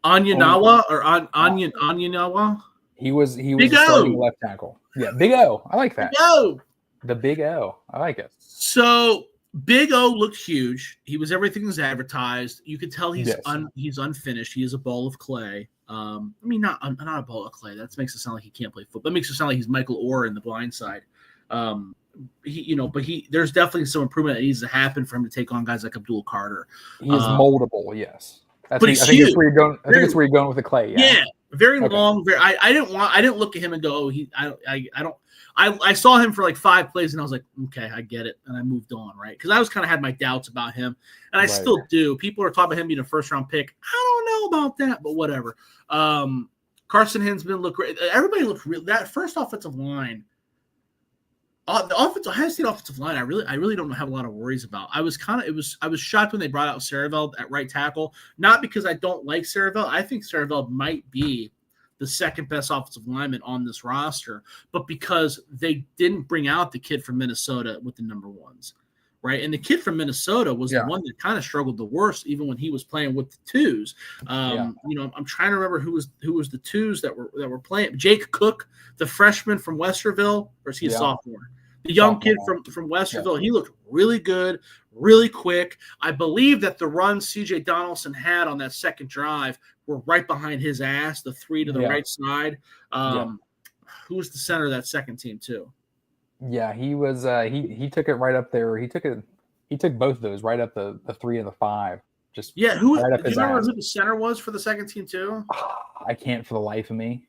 Anyanawa or Anyanawa? He was starting left tackle. Yeah, Big O. I like that. Big O. The Big O. I like it. So Big O looked huge. He was everything was advertised. You could tell he's unfinished. He is a ball of clay. Not a ball of clay. That makes it sound like he can't play football. That makes it sound like he's Michael Orr in The Blind Side. There's definitely some improvement that needs to happen for him to take on guys like Abdul Carter. He is moldable, yes. But he's huge. I think that's where you're going with the clay. Yeah, very long. I didn't look at him and go, I saw him for like 5 plays and I was like, okay, I get it, and I moved on, right? Because I was kind of had my doubts about him, and I still do. People are talking about him being a first-round pick. I don't know about that, but whatever. Carson Hintzman looked great. Everybody looked real. That first offensive line. The Ohio State offensive line, I really don't have a lot of worries about. I was shocked when they brought out Sarah Veld at right tackle, not because I don't like Sarah Veld. I think Sarah Veld might be the second best offensive lineman on this roster, but because they didn't bring out the kid from Minnesota with the number ones, right? And the kid from Minnesota was the one that kind of struggled the worst, even when he was playing with the twos. You know, I'm trying to remember who was the twos that were playing. Jake Cook, the freshman from Westerville, or is he a sophomore? The young kid from Westerville, he looked really good, really quick. I believe that the runs C.J. Donaldson had on that second drive were right behind his ass, the three to the right side. Who was the center of that second team too? Yeah, he was. He took it right up there. He took both of those right up the 3 and the 5. Just do you remember ass. who the center was for the second team too? I can't for the life of me.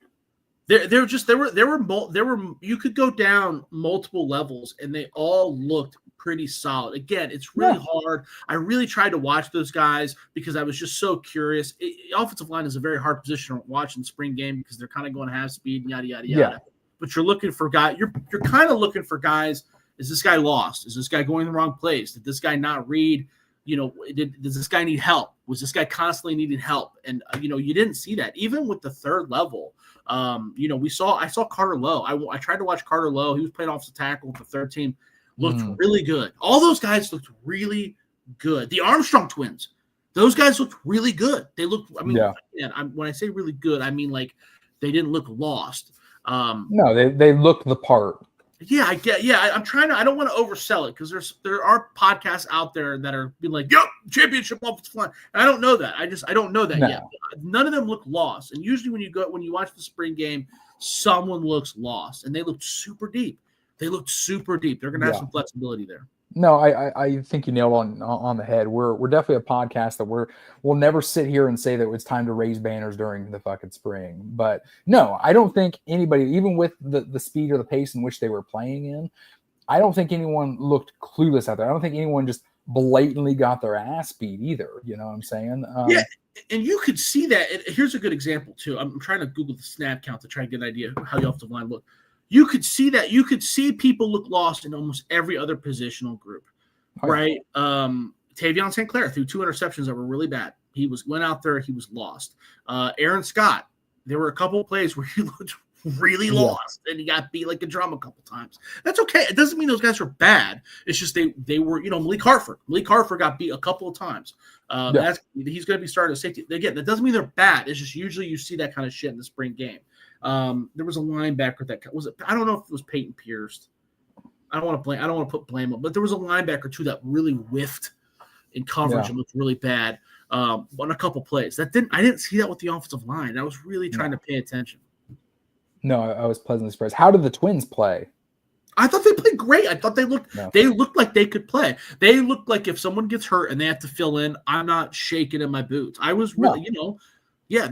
There were you could go down multiple levels and they all looked pretty solid. Again, it's really hard. I really tried to watch those guys because I was just so curious. Offensive line is a very hard position to watch in spring game because they're kind of going half speed and yada yada yada. Yeah. But you're looking for guys. You're kind of looking for guys. Is this guy lost? Is this guy going the wrong place? Did this guy not read? You know, does this guy need help? Was this guy constantly needing help? And you didn't see that even with the third level. I saw Carter Lowe. I tried to watch Carter Lowe. He was playing offensive tackle with the third team. Looked really good. All those guys looked really good. The Armstrong twins, those guys looked really good. They looked. I mean, when I say really good, I mean like they didn't look lost. No, they looked the part. Yeah, I get. Yeah, I'm trying to. I don't want to oversell it because there are podcasts out there that are being like, "Yep, championship offensive line." And I don't know that. I don't know that yet. None of them look lost. And usually when you watch the spring game, someone looks lost, and they looked super deep. They're going to have some flexibility there. No, I think you nailed on the head. We're definitely a podcast that we'll never sit here and say that it's time to raise banners during the fucking spring. But no, I don't think anybody, even with the speed or the pace in which they were playing in, I don't think anyone looked clueless out there. I don't think anyone just blatantly got their ass beat either. You know what I'm saying? Yeah, and you could see that. Here's a good example too. I'm trying to Google the snap count to try and get an idea of how the offensive line looked. You could see that. You could see people look lost in almost every other positional group, right? Tavion St. Clair threw 2 interceptions that were really bad. He went out there. He was lost. Aaron Scott, there were a couple of plays where he looked really lost, and he got beat like a drum a couple times. That's okay. It doesn't mean those guys are bad. It's just they were, Malik Hartford. Malik Hartford got beat a couple of times. He's going to be starting a safety. Again, that doesn't mean they're bad. It's just usually you see that kind of shit in the spring game. There was a linebacker that was. I don't know if it was Peyton Pierce. I don't want to put blame on, but there was a linebacker too that really whiffed in coverage and looked really bad on a couple plays. I didn't see that with the offensive line. I was really trying to pay attention. No, I was pleasantly surprised. How did the Twins play? I thought they played great. I thought they looked like they could play. They looked like if someone gets hurt and they have to fill in, I'm not shaking in my boots. I was really, they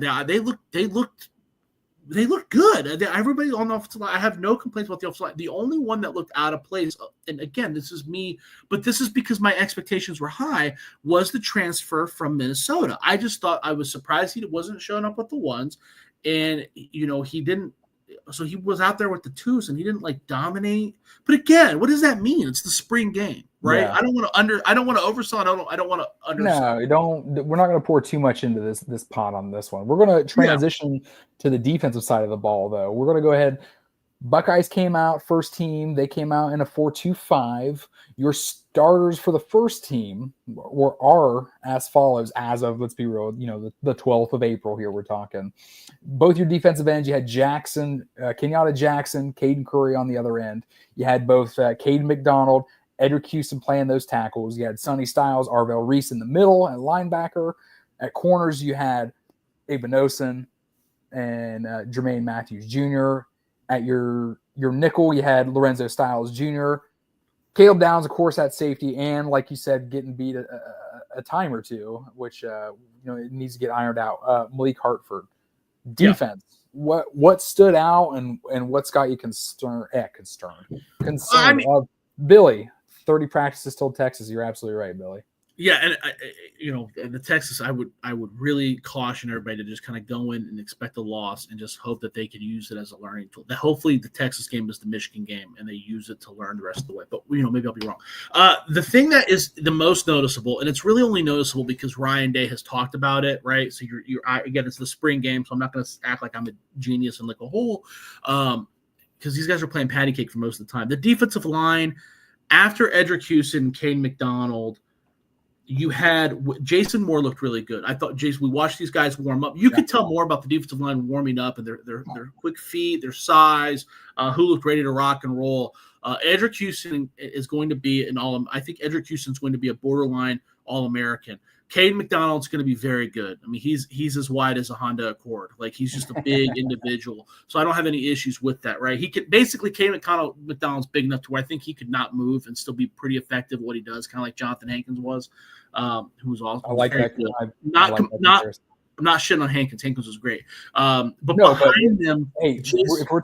looked good. Everybody on the offensive line, I have no complaints about the offensive line. The only one that looked out of place, and again, this is me, but this is because my expectations were high, was the transfer from Minnesota. I just thought I was surprised he wasn't showing up with the ones, and he didn't. So he was out there with the twos, and he didn't like dominate. But again, what does that mean? It's the spring game, right? Yeah. I don't want to oversell. I don't want to undersell. No, we're not going to pour too much into this pot on this one. We're going to transition to the defensive side of the ball, though. We're going to go ahead. Buckeyes came out first team. They came out in a 4-2-5. Your starters for the first team are as follows as of, let's be real, the 12th of April here we're talking. Both your defensive ends, you had Jackson, Kenyatta Jackson, Caden Curry on the other end. You had both Caden McDonald, Edric Houston playing those tackles. You had Sonny Styles, Arvell Reese in the middle at linebacker. At corners, you had Abenosin and Jermaine Matthews Jr. At your nickel, you had Lorenzo Styles Jr., Caleb Downs, of course, at safety, and like you said, getting beat a time or two, which it needs to get ironed out. Malik Hartford. Defense. Yeah. What stood out and what's got you concerned? Billy, 30 practices till Texas. You're absolutely right, Billy. Yeah, and the Texas, I would really caution everybody to just kind of go in and expect a loss and just hope that they can use it as a learning tool. That hopefully the Texas game is the Michigan game and they use it to learn the rest of the way. But maybe I'll be wrong. The thing that is the most noticeable, and it's really only noticeable because Ryan Day has talked about it, right? So again, it's the spring game, so I'm not going to act like I'm a genius and like a whole, because these guys are playing patty cake for most of the time. The defensive line after Edric Houston and Caden McDonald. You had Jason Moore looked really good. I thought we watched these guys warm up. You could tell more about the defensive line warming up and their quick feet, their size, who looked ready to rock and roll. Edric Houston is going to be I think Edric Houston's going to be a borderline All-American. Caden McDonald's going to be very good. I mean, he's as wide as a Honda Accord. Like, he's just a big individual. So I don't have any issues with that, right? He could basically Caden McDonald's big enough to where I think he could not move and still be pretty effective at what he does, kind of like Jonathan Hankins was, who was also I like that. good. I'm not shitting on Hankins. Hankins was great. Behind them, hey, if we're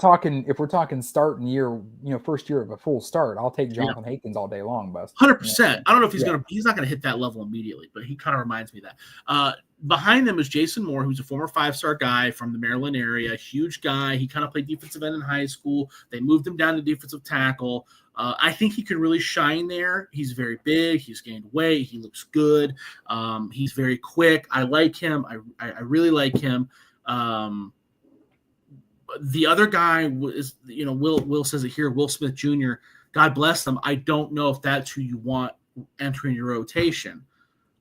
talking starting year, first year of a full start, I'll take Jonathan Hankins all day long, Bust. 100%. I don't know if he's not gonna hit that level immediately, but he kind of reminds me of that. Behind them is Jason Moore, who's a former 5-star guy from the Maryland area, huge guy. He kind of played defensive end in high school. They moved him down to defensive tackle. I think he could really shine there. He's very big. He's gained weight. He looks good. He's very quick. I like him. I really like him. The other guy is, Will says it here, Will Smith Jr. God bless them. I don't know if that's who you want entering your rotation.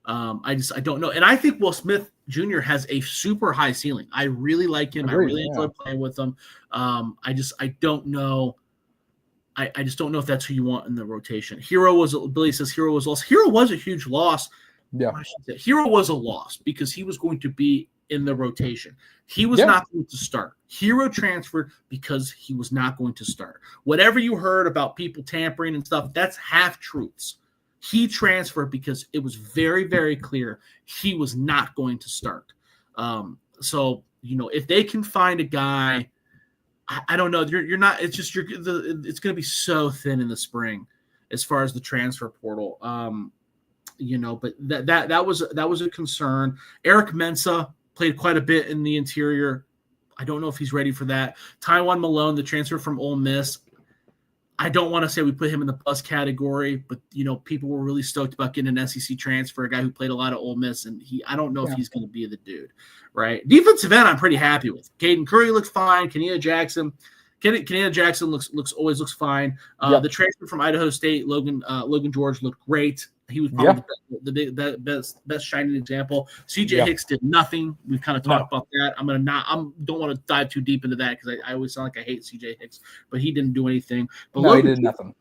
I don't know. And I think Will Smith Jr. has a super high ceiling. I really like him. I really enjoy playing with him. I don't know. I just don't know if that's who you want in the rotation. Billy says Hero was lost. Hero was a huge loss. Yeah. Hero was a loss because he was going to be in the rotation. He was not going to start. Hero transferred because he was not going to start. Whatever you heard about people tampering and stuff, that's half truths. He transferred because it was very, very clear he was not going to start. So, if they can find a guy, I don't know. You're not. It's just it's going to be so thin in the spring, as far as the transfer portal. But that was a concern. Eric Mensah played quite a bit in the interior. I don't know if he's ready for that. Tywone Malone, the transfer from Ole Miss. I don't want to say we put him in the plus category, but people were really stoked about getting an SEC transfer, a guy who played a lot of Ole Miss, and I don't know if he's going to be the dude, right? Defensive end, I'm pretty happy with. Caden Curry looks fine. Kenia Jackson always looks fine. The transfer from Idaho State, Logan George looked great. He was probably the best shining example. CJ Hicks did nothing. We've kind of talked about that. Don't want to dive too deep into that because I always sound like I hate CJ Hicks, but he didn't do anything. But he did nothing.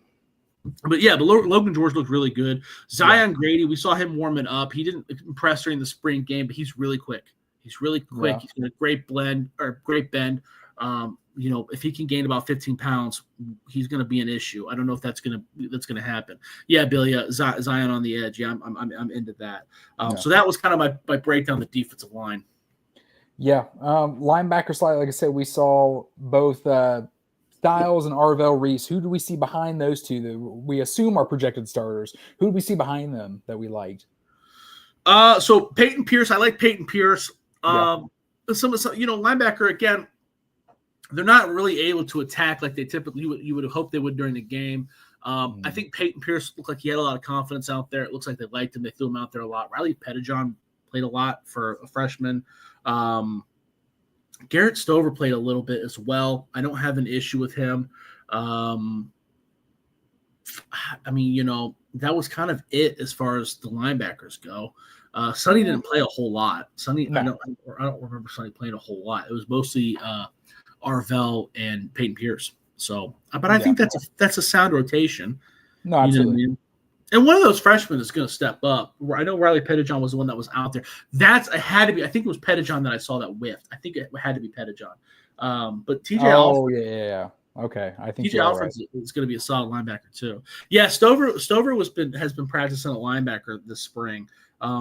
But Logan George looked really good. Zion Grady, we saw him warming up. He didn't impress during the spring game, but he's really quick. He's got a great bend. If he can gain about 15 pounds, he's going to be an issue. I don't know if that's going to happen. Yeah, Billy, Zion on the edge. Yeah, I'm into that. So that was kind of my breakdown of the defensive line. Yeah, linebacker slide. Like I said, we saw both Styles and Arvell Reese. Who do we see behind those two that we assume are projected starters? Who do we see behind them that we liked? So Peyton Pierce. I like Peyton Pierce. Some linebacker again. They're not really able to attack like they typically you would have hoped they would during the game. I think Peyton Pierce looked like he had a lot of confidence out there. It looks like they liked him. They threw him out there a lot. Riley Pettijohn played a lot for a freshman. Garrett Stover played a little bit as well. I don't have an issue with him. That was kind of it as far as the linebackers go. Sonny didn't play a whole lot. I don't remember Sonny playing a whole lot. It was mostly Arvell and Peyton Pierce. So, but I think that's a sound rotation. No, absolutely. You know what I mean? And one of those freshmen is going to step up. I know Riley Pettijohn was the one that was out there. It had to be. I think it was Pettijohn that I saw that whiffed. I think it had to be Pettijohn. But TJ Alford. Yeah. Okay, I think TJ Alford is going to be a solid linebacker too. Yeah, Stover has been practicing at linebacker this spring. I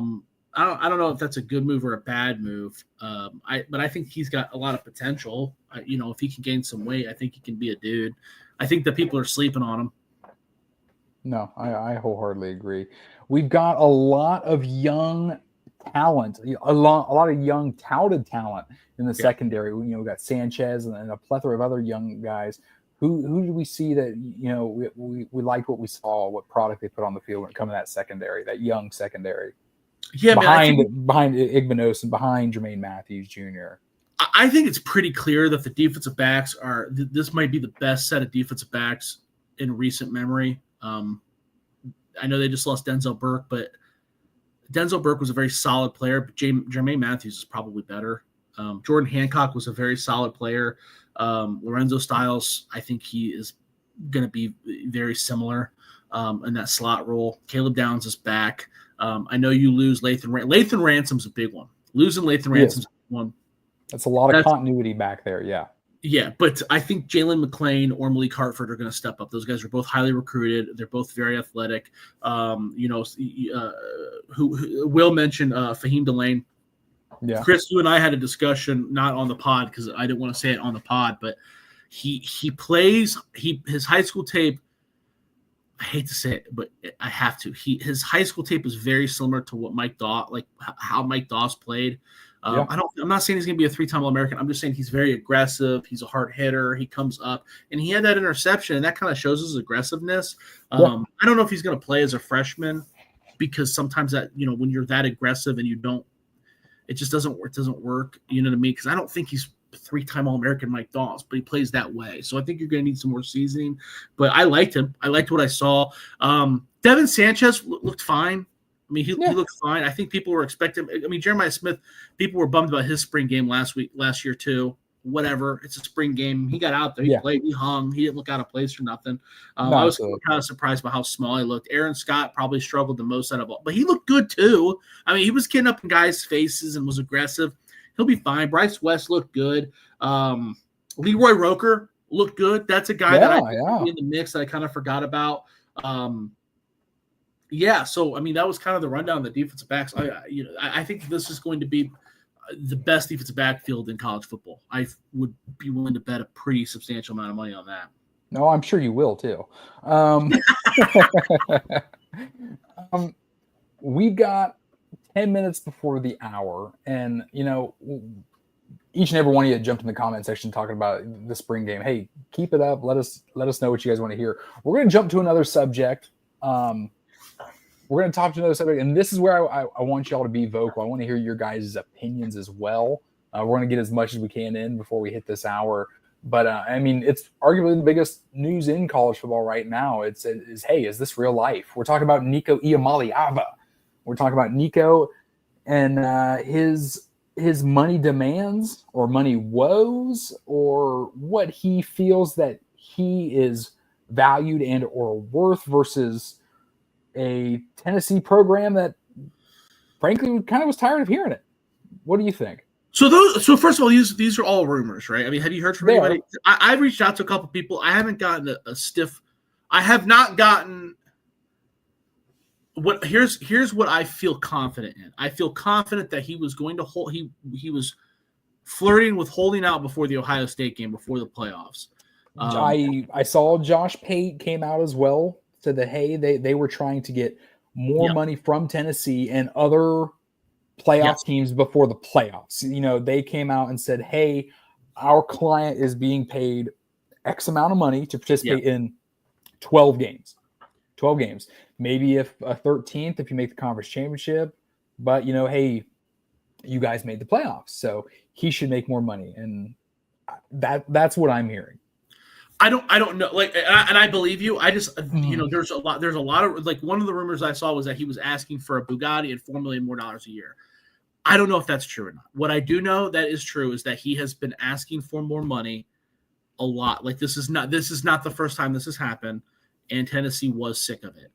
don't know if that's a good move or a bad move. But I think he's got a lot of potential. If he can gain some weight, I think he can be a dude. I think that people are sleeping on him. No, I wholeheartedly agree. We've got a lot of young talent, a lot of young touted talent in the secondary. We got Sanchez and a plethora of other young guys. Who do we see that we liked what we saw, what product they put on the field when it comes to that secondary, that young secondary? Yeah, behind Igbenos and behind Jermaine Matthews Jr. I think it's pretty clear that the defensive backs are. This might be the best set of defensive backs in recent memory. I know they just lost Denzel Burke, but Denzel Burke was a very solid player. But Jermaine Matthews is probably better. Jordan Hancock was a very solid player. Lorenzo Styles, I think he is going to be very similar in that slot role. Caleb Downs is back. I know you lose Lathan. Lathan Ransom's a big one. Losing Lathan Ransom's one. That's a lot of continuity back there, yeah. Yeah, but I think Jalen McClain or Malik Hartford are going to step up. Those guys are both highly recruited. They're both very athletic. Who Will mention Fahim Delane. Yeah. Chris, you and I had a discussion, not on the pod because I didn't want to say it on the pod, but his high school tape. I hate to say it, but I have to. His high school tape is very similar to what Mike Doss, like how Mike Doss played. I'm not saying he's going to be a 3-time All-American. I'm just saying he's very aggressive. He's a hard hitter. He comes up, and he had that interception, and that kind of shows his aggressiveness. I don't know if he's going to play as a freshman because sometimes that when you're that aggressive and you don't, it just doesn't work. It doesn't work. You know what I mean? Because I don't think he's 3-time All-American Mike Doss, but he plays that way. So I think you're going to need some more seasoning. But I liked him. I liked what I saw. Devin Sanchez looked fine. I mean, he looked fine. I think people were expecting. I mean, Jeremiah Smith, people were bummed about his spring game last year too. Whatever, it's a spring game. He got out there. He played. He hung. He didn't look out of place or nothing. I was kind of surprised by how small he looked. Aaron Scott probably struggled the most out of all, but he looked good too. I mean, he was getting up in guys' faces and was aggressive. He'll be fine. Bryce West looked good. Leroy Roker looked good. That's a guy that I in the mix that I kind of forgot about. So I mean that was kind of the rundown of the defensive backs. I think this is going to be the best defensive backfield in college football. I would be willing to bet a pretty substantial amount of money on that. No, I'm sure you will too. We've got 10 minutes before the hour, and each and every one of you jumped in the comment section talking about the spring game. Hey, keep it up. Let us know what you guys want to hear. We're going to jump to another subject. We're going to talk to another subject, and this is where I want y'all to be vocal. I want to hear your guys' opinions as well. We're going to get as much as we can in before we hit this hour. But, I mean, it's arguably the biggest news in college football right now. Hey, is this real life? We're talking about Nico Iamaleava. We're talking about Nico and his money demands or money woes, or what he feels that he is valued and or worth versus a Tennessee program that, frankly, kind of was tired of hearing it. What do you think? So first of all, these are all rumors, right? I mean, have you heard from anybody? I've reached out to a couple people. I haven't gotten a stiff. I have not gotten. Here's what I feel confident in. I feel confident that he was going to hold. He was flirting with holding out before the Ohio State game, before the playoffs. I saw Josh Pate came out as well. Said that, hey, they were trying to get more money from Tennessee and other playoff teams before the playoffs. They came out and said, hey, our client is being paid X amount of money to participate in 12 games. 12 games. Maybe if a 13th if you make the conference championship. But, hey, you guys made the playoffs, so he should make more money. And that's what I'm hearing. I don't know. Like, and I believe you. I just, there's a lot of, like, one of the rumors I saw was that he was asking for a Bugatti and $4 million more a year. I don't know if that's true or not. What I do know that is true is that he has been asking for more money a lot. Like, this is not the first time this has happened, and Tennessee was sick of it.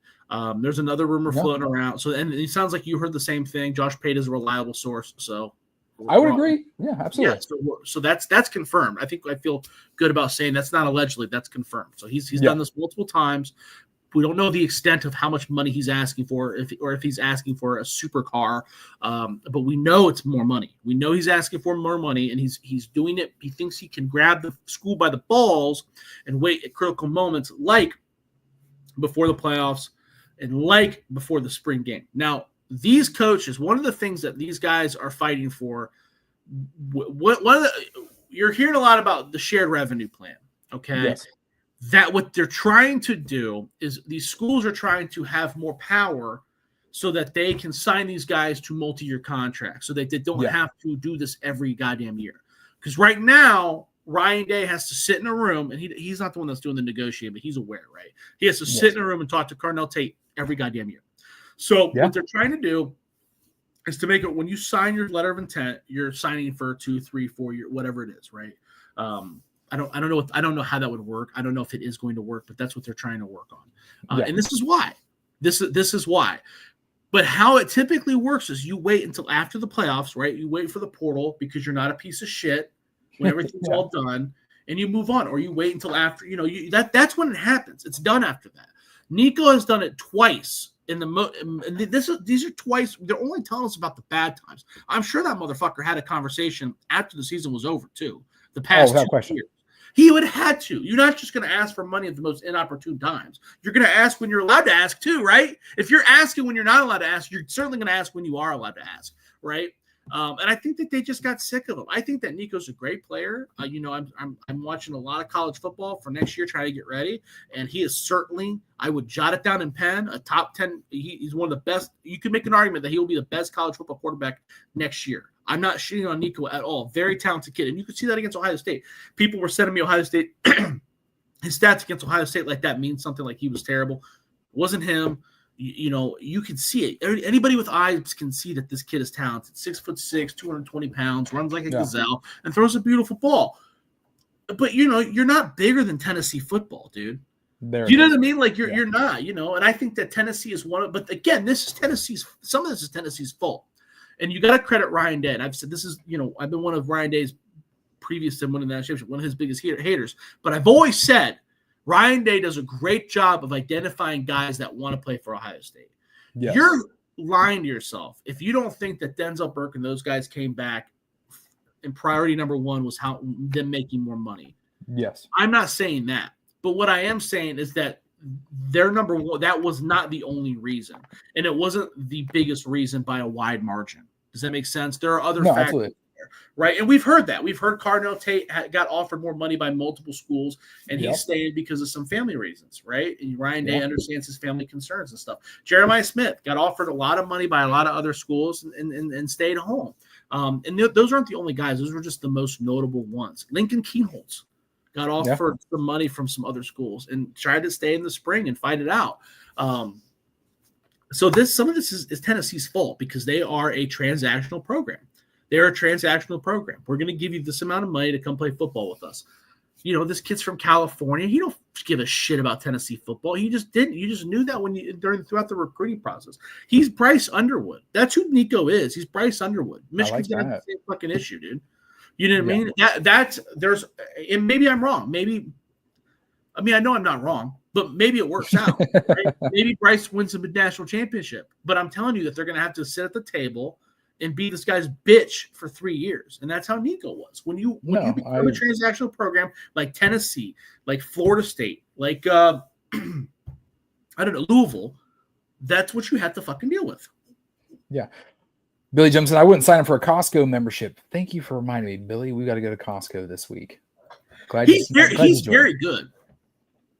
There's another rumor floating around. So, and it sounds like you heard the same thing. Josh Pate is a reliable source. So I would agree. Yeah, absolutely. Yeah, so that's confirmed. I feel good about saying that's not allegedly, that's confirmed. So he's done this multiple times. We don't know the extent of how much money he's asking for, if he's asking for a supercar, but we know it's more money. We know he's asking for more money, and he's doing it. He thinks he can grab the school by the balls and wait at critical moments, like before the playoffs and like before the spring game. Now, these coaches, one of the things that these guys are fighting for, you're hearing a lot about the shared revenue plan, okay? Yes. That what they're trying to do is these schools are trying to have more power so that they can sign these guys to multi-year contracts so that they don't have to do this every goddamn year. Because right now, Ryan Day has to sit in a room, and he's not the one that's doing the negotiating, but he's aware, right? He has to sit in a room and talk to Carnell Tate every goddamn year. So what they're trying to do is to make it when you sign your letter of intent, you're signing for 2, 3, 4 years, whatever it is, right? I don't know how that would work. I don't know if it is going to work, but that's what they're trying to work on. And this is why. This is why. But how it typically works is you wait until after the playoffs, right? You wait for the portal because you're not a piece of shit when everything's all done, and you move on, or you wait until after. That's when it happens. It's done after that. Nico has done it twice. These are twice. They're only telling us about the bad times. I'm sure that motherfucker had a conversation after the season was over too. The past 2 years. He would have had to. You're not just going to ask for money at the most inopportune times. You're going to ask when you're allowed to ask too, right? If you're asking when you're not allowed to ask, you're certainly going to ask when you are allowed to ask, right? And I think that they just got sick of him. I think that Nico's a great player. I'm watching a lot of college football for next year, trying to get ready, and he is certainly. I would jot it down in pen. A top 10. He's one of the best. You can make an argument that he will be the best college football quarterback next year. I'm not shitting on Nico at all. Very talented kid. And you could see that against Ohio State. People were sending me Ohio State. His stats against Ohio State like that means something like he was terrible. It wasn't him. You can see it. Anybody with eyes can see that this kid is talented. 6'6", 220 pounds, runs like a gazelle, and throws a beautiful ball. But, you're not bigger than Tennessee football, dude. You know what I mean? Like, you're not, and I think that Tennessee is one of – but, again, some of this is Tennessee's fault. And you got to credit Ryan Day. And I've said this is, I've been one of Ryan Day's previous to winning that championship, one of his biggest haters. But I've always said Ryan Day does a great job of identifying guys that want to play for Ohio State. Yes. You're lying to yourself if you don't think that Denzel Burke and those guys came back and priority number one was them making more money. Yes. I'm not saying that. But what I am saying is that their number one, that was not the only reason. And it wasn't the biggest reason by a wide margin. Does that make sense? There are other factors there, right? And we've heard that. We've heard Carnell Tate got offered more money by multiple schools, and he stayed because of some family reasons, right? And Ryan Day understands his family concerns and stuff. Jeremiah Smith got offered a lot of money by a lot of other schools and stayed home. And those aren't the only guys. Those were just the most notable ones. Lincoln Kienholz got offered some money from some other schools and tried to stay in the spring and fight it out. So some of this is Tennessee's fault because they are a transactional program. They're a transactional program. We're going to give you this amount of money to come play football with us. This kid's from California. He don't give a shit about Tennessee football. He just didn't. You just knew that throughout the recruiting process. He's Bryce Underwood. That's who Nico is. He's Bryce Underwood. Michigan's got the same fucking issue, dude. You know what I mean? And maybe I'm wrong. I know I'm not wrong, but maybe it works out. Right? Maybe Bryce wins a national championship, but I'm telling you that they're going to have to sit at the table and be this guy's bitch for 3 years. And that's how Nico was. When you become a transactional program like Tennessee, like Florida State, like, Louisville, that's what you have to fucking deal with. Yeah. Billy jumps in. I wouldn't sign up for a Costco membership. Thank you for reminding me, Billy. We got to go to Costco this week. He's very good.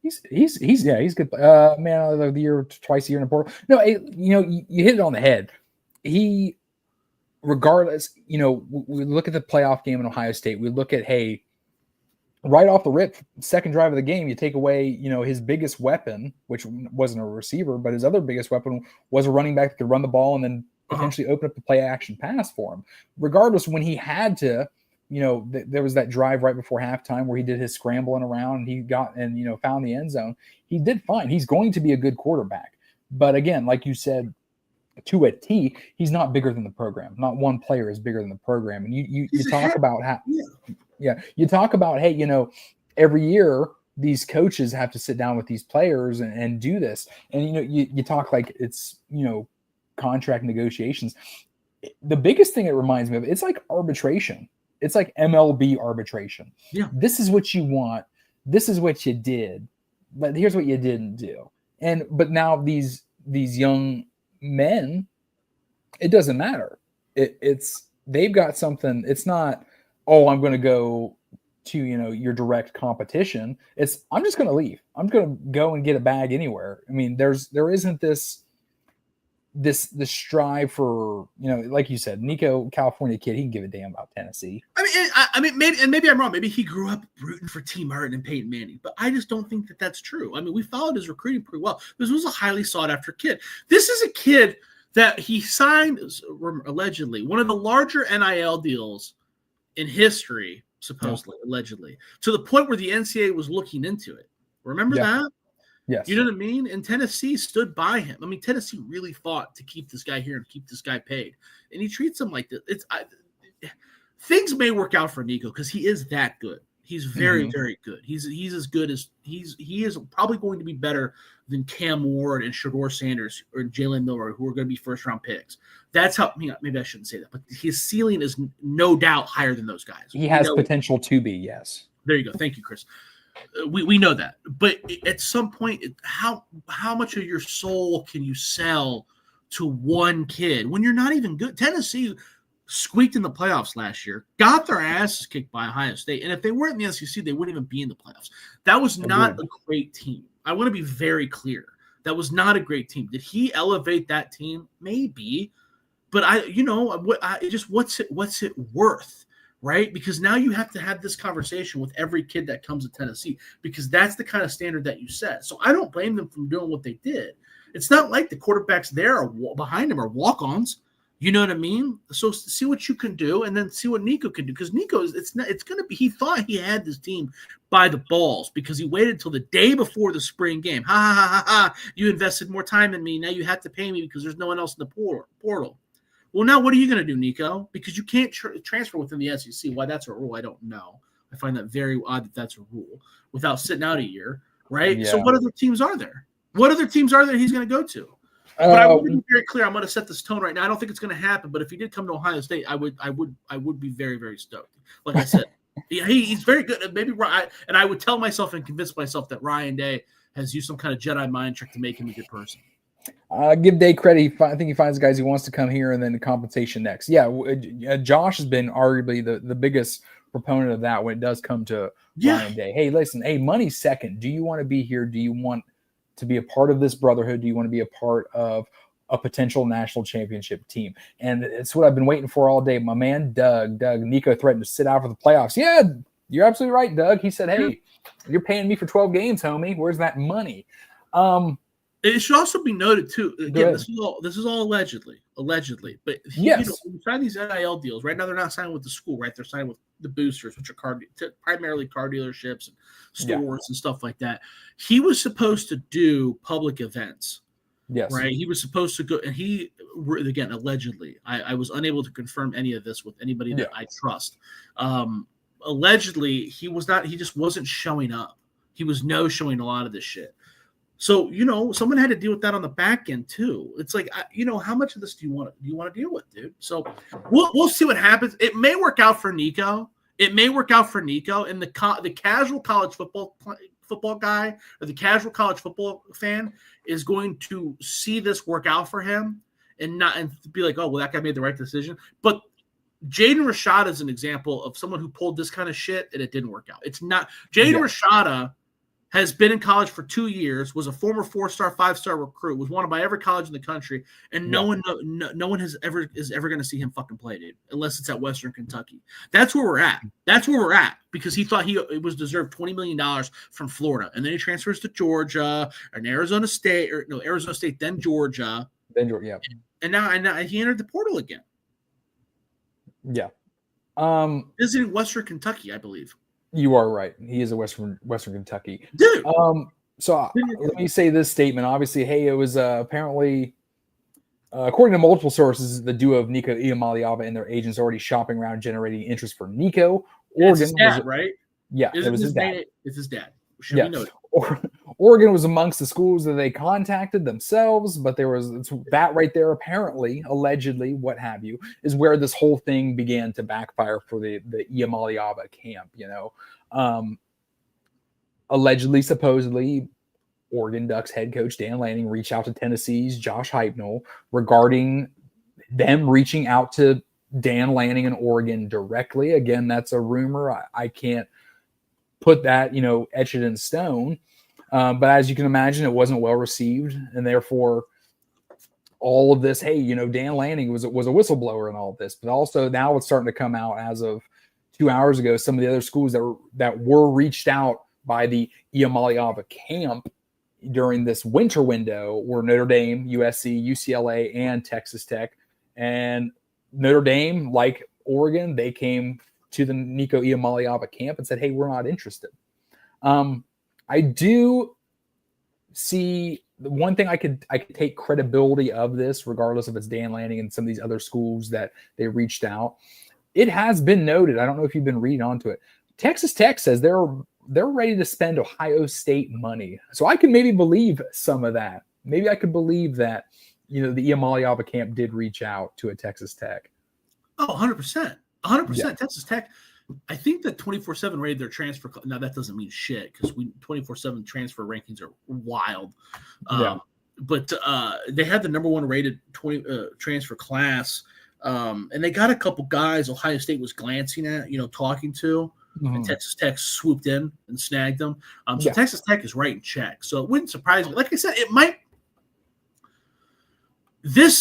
He's good. Man of the year, twice a year in the portal. No, you hit it on the head. Regardless, we look at the playoff game in Ohio State. We look at, right off the rip, second drive of the game, you take away, his biggest weapon, which wasn't a receiver, but his other biggest weapon was a running back that could run the ball and then potentially open up the play action pass for him. Regardless, when he had to, there was that drive right before halftime where he did his scrambling around and he got and found the end zone. He did fine. He's going to be a good quarterback. But again, like you said, to a T, he's not bigger than the program. Not one player is bigger than the program. And you talk about how, you talk about, every year these coaches have to sit down with these players and do this. And, you talk like it's, contract negotiations. The biggest thing it reminds me of, it's like arbitration. It's like MLB arbitration. Yeah. This is what you want. This is what you did. But here's what you didn't do. But now these young men, it doesn't matter. It's they've got something. It's not, oh, I'm going to go to your direct competition. It's I'm just going to leave. I'm going to go and get a bag anywhere. I mean, there isn't this strive for, like you said, Nico, California kid, he can give a damn about Tennessee. I mean, maybe I'm wrong. Maybe he grew up rooting for T. Martin and Peyton Manning, but I just don't think that that's true. I mean, we followed his recruiting pretty well. This was a highly sought after kid. This is a kid that he signed, allegedly, one of the larger NIL deals in history, supposedly, allegedly, to the point where the NCAA was looking into it. Remember that? Yes. You know what I mean? And Tennessee stood by him. I mean, Tennessee really fought to keep this guy here and keep this guy paid. And he treats him like this. Things may work out for Nico because he is that good. He's very, very good. He's as good as he is probably going to be better than Cam Ward and Shedeur Sanders or Jalen Miller, who are going to be first-round picks. That's how. Maybe I shouldn't say that, but his ceiling is no doubt higher than those guys. He has potential to be. Yes. There you go. Thank you, Chris. We know that, but at some point, how much of your soul can you sell to one kid when you're not even good? Tennessee squeaked in the playoffs last year, got their asses kicked by Ohio State, and if they weren't in the SEC, they wouldn't even be in the playoffs. That was not a great team. I want to be very clear. That was not a great team. Did he elevate that team? Maybe, but what's it worth? Right? Because now you have to have this conversation with every kid that comes to Tennessee because that's the kind of standard that you set. So I don't blame them for doing what they did. It's not like the quarterbacks there are behind him are walk-ons. You know what I mean? So see what you can do and then see what Nico can do because Nico it's going to be. He thought he had this team by the balls because he waited until the day before the spring game. Ha ha ha ha ha! You invested more time in me. Now you have to pay me because there's no one else in the portal. Well, now what are you going to do, Nico? Because you can't transfer within the SEC. Why that's a rule, I don't know. I find that very odd that that's a rule without sitting out a year, right? Yeah. So what other teams are there? What other teams are there he's going to go to? But I want to be very clear. I'm going to set this tone right now. I don't think it's going to happen. But if he did come to Ohio State, I would be very, very stoked. Like I said, he's very good. Maybe and I would tell myself and convince myself that Ryan Day has used some kind of Jedi mind trick to make him a good person. Give Day credit. I think he finds guys he wants to come here and then the compensation next. Yeah, Josh has been arguably the biggest proponent of that when it does come to Ryan Day. Hey, listen, money's second. Do you want to be here? Do you want to be a part of this brotherhood? Do you want to be a part of a potential national championship team? And it's what I've been waiting for all day. My man, Doug, Nico threatened to sit out for the playoffs. Yeah, you're absolutely right, Doug. He said, hey, you're paying me for 12 games, homie. Where's that money? It should also be noted too. Again, this is all allegedly. But when you sign these NIL deals, right now they're not signing with the school, right? They're signing with the boosters, which are primarily car dealerships and stores and stuff like that. He was supposed to do public events. Yes. Right. He was supposed to go, and again, allegedly, I was unable to confirm any of this with anybody that I trust. Allegedly, he just wasn't showing up. He was showing a lot of this shit. So, someone had to deal with that on the back end too. It's like, how much of this do you want to deal with, dude? So we'll see what happens. It may work out for Nico. And the casual college football guy or the casual college football fan is going to see this work out for him and be like, oh, well, that guy made the right decision. But Jaden Rashada is an example of someone who pulled this kind of shit and it didn't work out. It's not Jaden Rashada has been in college for 2 years, was a former 4-star, 5-star recruit, was wanted by every college in the country, and no one is ever going to see him fucking play, dude, unless it's at Western Kentucky. That's where we're at. Because he thought he was deserved $20 million from Florida, and then he transfers to Georgia and Arizona State, then Georgia, and now he entered the portal again. Yeah, visiting Western Kentucky, I believe. You are right. He is a Western Kentucky dude. So let me say this statement. Obviously, hey, it was apparently, according to multiple sources, the duo of Nico Iamaleava and their agents already shopping around, generating interest for Nico. It's his dad, right? Yeah, it was his dad. It's his dad. Should we know? Oregon was amongst the schools that they contacted themselves, but there was that right there, apparently, allegedly, what have you, is where this whole thing began to backfire for the Iamaleava camp. Allegedly, supposedly, Oregon Ducks head coach Dan Lanning reach out to Tennessee's Josh Heupel regarding them reaching out to Dan Lanning in Oregon directly. Again, that's a rumor. I can't put that, etch it in stone. But as you can imagine, it wasn't well received, and therefore all of this, hey, Dan Lanning was a whistleblower in all of this. But also now it's starting to come out as of 2 hours ago, some of the other schools that were reached out by the Iamaleava camp during this winter window were Notre Dame, USC, UCLA, and Texas Tech. And Notre Dame, like Oregon, they came to the Nico Iamaleava camp and said, hey, we're not interested. I do see the one thing I could take credibility of this, regardless if it's Dan Lanning and some of these other schools that they reached out. It has been noted. I don't know if you've been reading onto it. Texas Tech says they're ready to spend Ohio State money. So I can maybe believe some of that. Maybe I could believe that, the Iamaleava camp did reach out to a Texas Tech. Oh, 100%. 100%. Yeah. Texas Tech, I think that 24/7 rated their transfer. Now, that doesn't mean shit because 24/7 transfer rankings are wild. But they had the number one rated transfer class. And they got a couple guys Ohio State was glancing at, talking to. And Texas Tech swooped in and snagged them. So Texas Tech is writing checks. So it wouldn't surprise me. Like I said, it might. This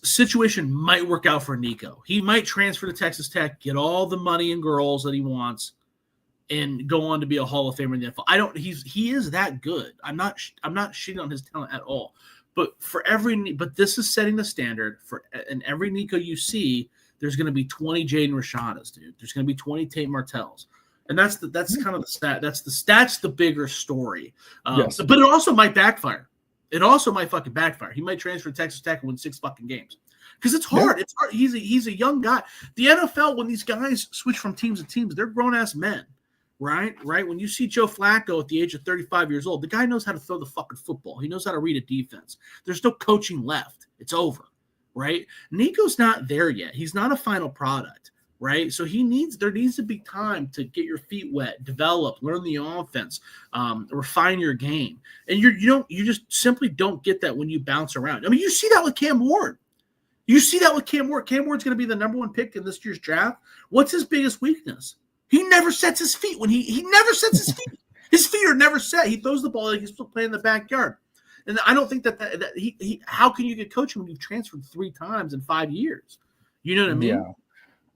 situation might work out for Nico. He might transfer to Texas Tech, get all the money and girls that he wants, and go on to be a Hall of Famer in the NFL. He is that good. I'm not shitting on his talent at all. But this is setting the standard for, and every Nico you see, there's going to be 20 Jaden Rashadas, dude. There's going to be 20 Tate Martells. And that's kind of the stat. That's the bigger story. But it also might backfire. It also might fucking backfire. He might transfer to Texas Tech and win 6 fucking games. Because it's hard. Yeah. It's hard. He's a young guy. The NFL, when these guys switch from teams to teams, they're grown-ass men, right? When you see Joe Flacco at the age of 35 years old, the guy knows how to throw the fucking football. He knows how to read a defense. There's no coaching left. It's over, right? Nico's not there yet. He's not a final product. Right. So there needs to be time to get your feet wet, develop, learn the offense, refine your game. And you just simply don't get that when you bounce around. I mean, you see that with Cam Ward. Cam Ward's going to be the number one pick in this year's draft. What's his biggest weakness? He never sets his feet when he never sets his feet. His feet are never set. He throws the ball like he's still playing in the backyard. And I don't think that he how can you get coaching when you've transferred 3 times in 5 years? You know what I mean? Yeah.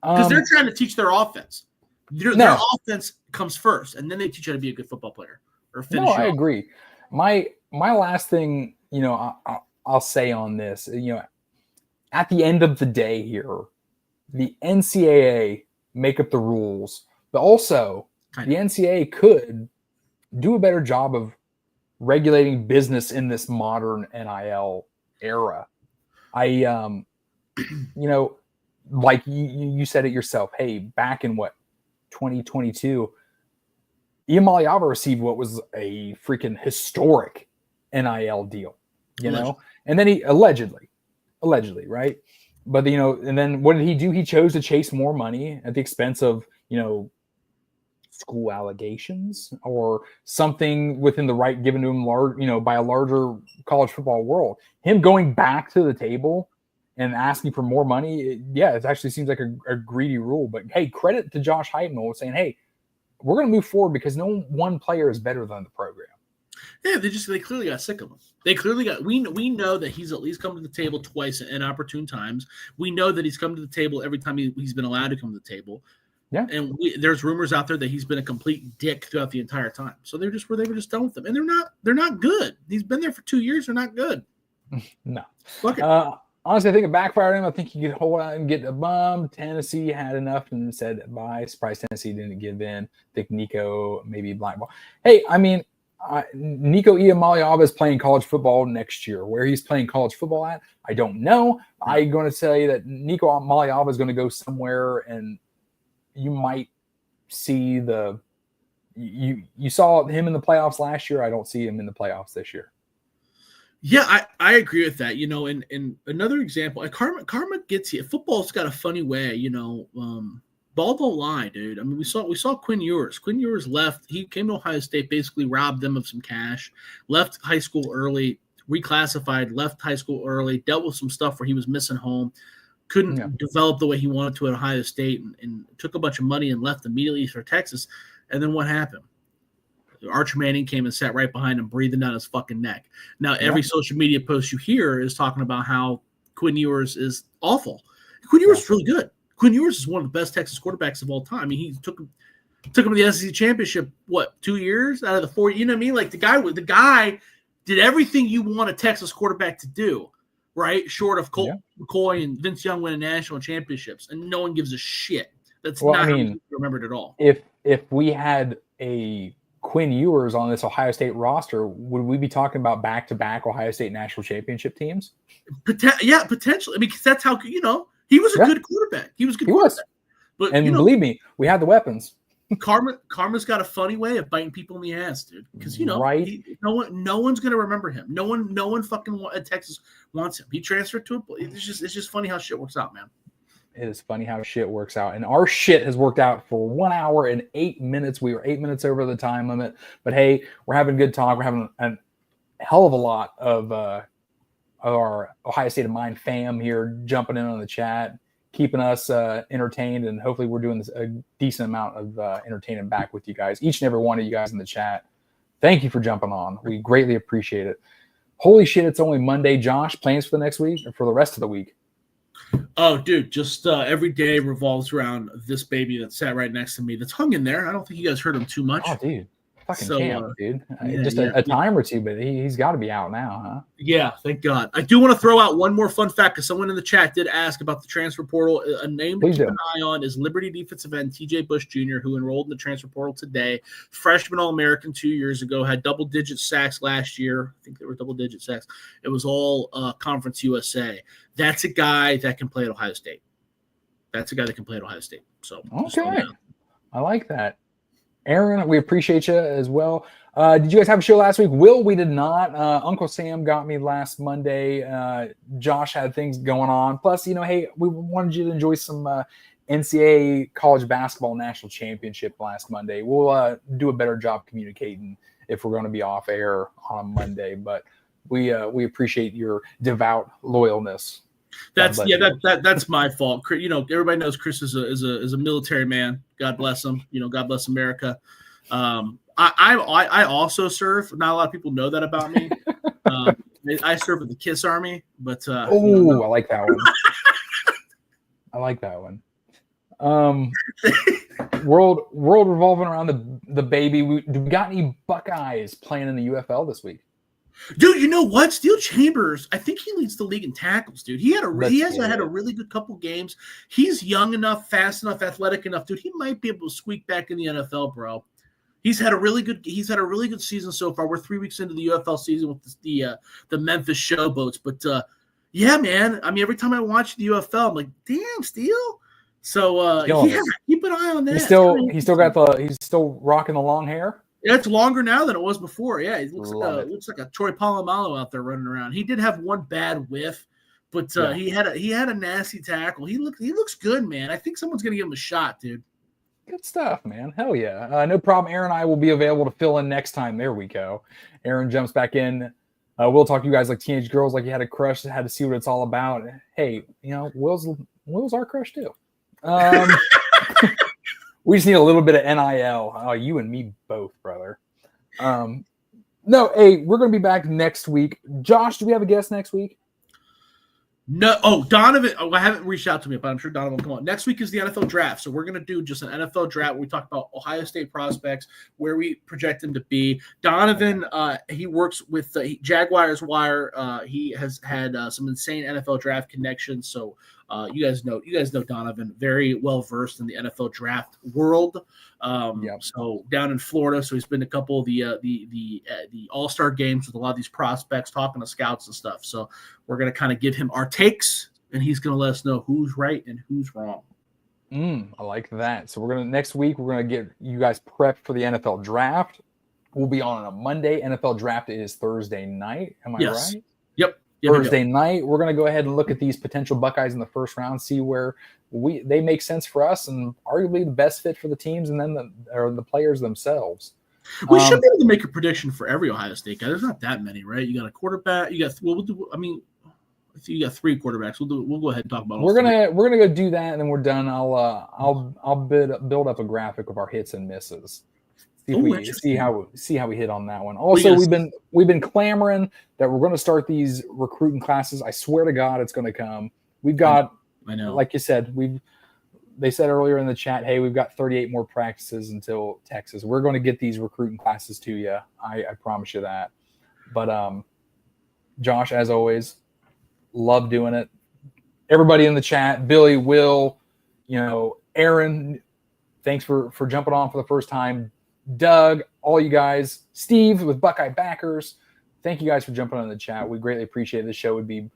Because they're trying to teach their offense. Their offense comes first, and then they teach you how to be a good football player or finish. I agree. My last thing, I'll say on this, at the end of the day here, the NCAA make up the rules, but also the NCAA could do a better job of regulating business in this modern NIL era. Like you said it yourself, hey, back in 2022, Iamaleava received what was a freaking historic NIL deal, and then he allegedly, right? But and then what did he do? He chose to chase more money at the expense of school allegations or something within the right given to him by a larger college football world. Him going back to the table and asking for more money, it actually seems like a greedy rule. But hey, credit to Josh Heupel saying, hey, we're going to move forward because no one player is better than the program. Yeah, they clearly got sick of him. They clearly got. We know that he's at least come to the table twice at opportune times. We know that he's come to the table every time he's been allowed to come to the table. Yeah, and there's rumors out there that he's been a complete dick throughout the entire time. So they were just done with him, and they're not good. He's been there for 2 years. They're not good. No. Look at. Honestly, I think it backfired him. I think he could hold out and get a bum. Tennessee had enough and said bye. Surprised Tennessee didn't give in. I think Nico maybe blackball. Hey, I mean, Nico Iamaleava is playing college football next year. Where he's playing college football at, I don't know. I'm going to tell you that Nico Iamaleava is going to go somewhere, and you might see you saw him in the playoffs last year. I don't see him in the playoffs this year. Yeah, I agree with that. And another example, karma gets you. Football's got a funny way, ball don't lie, dude. I mean, we saw Quinn Ewers. Quinn Ewers left. He came to Ohio State, basically robbed them of some cash, left high school early, reclassified, left high school early, dealt with some stuff where he was missing home, couldn't develop the way he wanted to at Ohio State, and took a bunch of money and left immediately for Texas. And then what happened? Arch Manning came and sat right behind him, breathing down his fucking neck. Now, every social media post you hear is talking about how Quinn Ewers is awful. Quinn Ewers is really good. Quinn Ewers is one of the best Texas quarterbacks of all time. I mean, he took him to the SEC championship, 2 years out of the 4? You know what I mean? Like the guy did everything you want a Texas quarterback to do, right? Short of Colt McCoy and Vince Young winning national championships, and no one gives a shit. That's not how you remembered at all. If we had a Quinn Ewers on this Ohio State roster, would we be talking about back-to-back Ohio State national championship teams? Yeah, potentially. I mean, because that's how, he was a good quarterback. He was a good quarterback. But, believe me, we had the weapons. Karma's got a funny way of biting people in the ass, dude. Because, right? No one's going to remember him. No one fucking at Texas wants him. He transferred to it's just funny how shit works out, man. It is funny how shit works out. And our shit has worked out for 1 hour and 8 minutes. We were 8 minutes over the time limit. But hey, we're having good talk. We're having a hell of a lot of our Ohio State of Mind fam here jumping in on the chat, keeping us entertained. And hopefully we're doing a decent amount of entertaining back with you guys. Each and every one of you guys in the chat. Thank you for jumping on. We greatly appreciate it. Holy shit, it's only Monday. Josh, plans for the next week or for the rest of the week? Oh, dude, just every day revolves around this baby that sat right next to me that's hung in there. I don't think you guys heard him too much. Oh, dude. Fucking dude. Yeah, just a time or two, but he's got to be out now, huh? Yeah, thank God. I do want to throw out one more fun fact because someone in the chat did ask about the transfer portal. A name to keep an eye on is Liberty defensive end TJ Bush Jr., who enrolled in the transfer portal today. Freshman All-American 2 years ago, had double-digit sacks last year. I think they were double-digit sacks. It was all Conference USA. That's a guy that can play at Ohio State. So, okay. I like that. Aaron, we appreciate you as well. Did you guys have a show last week? Will, we did not. Uncle Sam got me last Monday. Josh had things going on. Plus, hey, we wanted you to enjoy some NCAA college basketball national championship last Monday. We'll do a better job communicating if we're going to be off air on a Monday. But we appreciate your devout loyalness. That's my fault. Everybody knows Chris is a military man. God bless him. God bless America. I also serve. Not a lot of people know that about me. I serve with the KISS Army, but I like that one. I like that one. World revolving around the baby. Do we got any Buckeyes playing in the UFL this week? Dude, you know what? Steel Chambers, I think he leads the league in tackles, dude. He has had a really good couple games. He's young enough, fast enough, athletic enough, dude. He might be able to squeak back in the NFL, bro. He's had a really good season so far. We're 3 weeks into the UFL season with the Memphis Showboats, but yeah, man. I mean, every time I watch the UFL, I'm like, damn, Steel. So keep an eye on that. He's still rocking the long hair. Yeah, it's longer now than it was before. Yeah, he looks like a Troy Polamalu out there running around. He did have one bad whiff, but he had a nasty tackle. He looks good, man. I think someone's gonna give him a shot, dude. Good stuff, man. Hell yeah. No problem. Aaron and I will be available to fill in next time. There we go. Aaron jumps back in. We'll talk to you guys like teenage girls, like you had a crush, had to see what it's all about. Hey, Will's our crush too. We just need a little bit of NIL. Oh, you and me both, brother. No, hey, we're going to be back next week. Josh, do we have a guest next week? No. Oh, Donovan. Oh, I haven't reached out to me, but I'm sure Donovan will come on. Next week is the NFL draft. So we're going to do just an NFL draft where we talk about Ohio State prospects, where we project them to be. Donovan, he works with the Jaguars Wire. He has had some insane NFL draft connections. So you guys know Donovan, very well versed in the NFL draft world. So down in Florida, so he's been to a couple of the All-Star games with a lot of these prospects, talking to scouts and stuff. So we're going to kind of give him our takes, and he's going to let us know who's right and who's wrong. I like that. So next week we're going to get you guys prepped for the NFL draft. We'll be on a Monday. NFL draft is Thursday night. Am I right? Yep. Thursday night, we're going to go ahead and look at these potential Buckeyes in the first round, see where they make sense for us and arguably the best fit for the teams and then the players themselves. We should be able to make a prediction for every Ohio State guy. There's not that many, right? You got a quarterback. You got I think you got 3 quarterbacks. We'll go ahead and talk about. We're gonna go do that, and then we're done. I'll build up a graphic of our hits and misses. See how we hit on that one. Also, we've been clamoring that we're going to start these recruiting classes. I swear to God, it's going to come. We've got, I know, like you said, they said earlier in the chat, hey, we've got 38 more practices until Texas. We're going to get these recruiting classes to you. I promise you that. But Josh, as always, love doing it. Everybody in the chat, Billy, Will, Aaron, thanks for jumping on for the first time. Doug, all you guys, Steve with Buckeye Backers, thank you guys for jumping on the chat. We greatly appreciate it. This show would be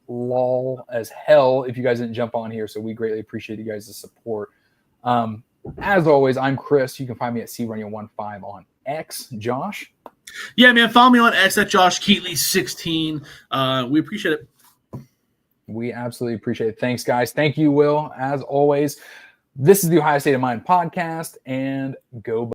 lol as hell if you guys didn't jump on here, so we greatly appreciate you guys' support. As always, I'm Chris. You can find me at CRunyon15 on X. Josh? Yeah, man, follow me on X at Josh Keatley 16. We appreciate it. We absolutely appreciate it. Thanks, guys. Thank you, Will. As always, this is the Ohio State of Mind podcast, and go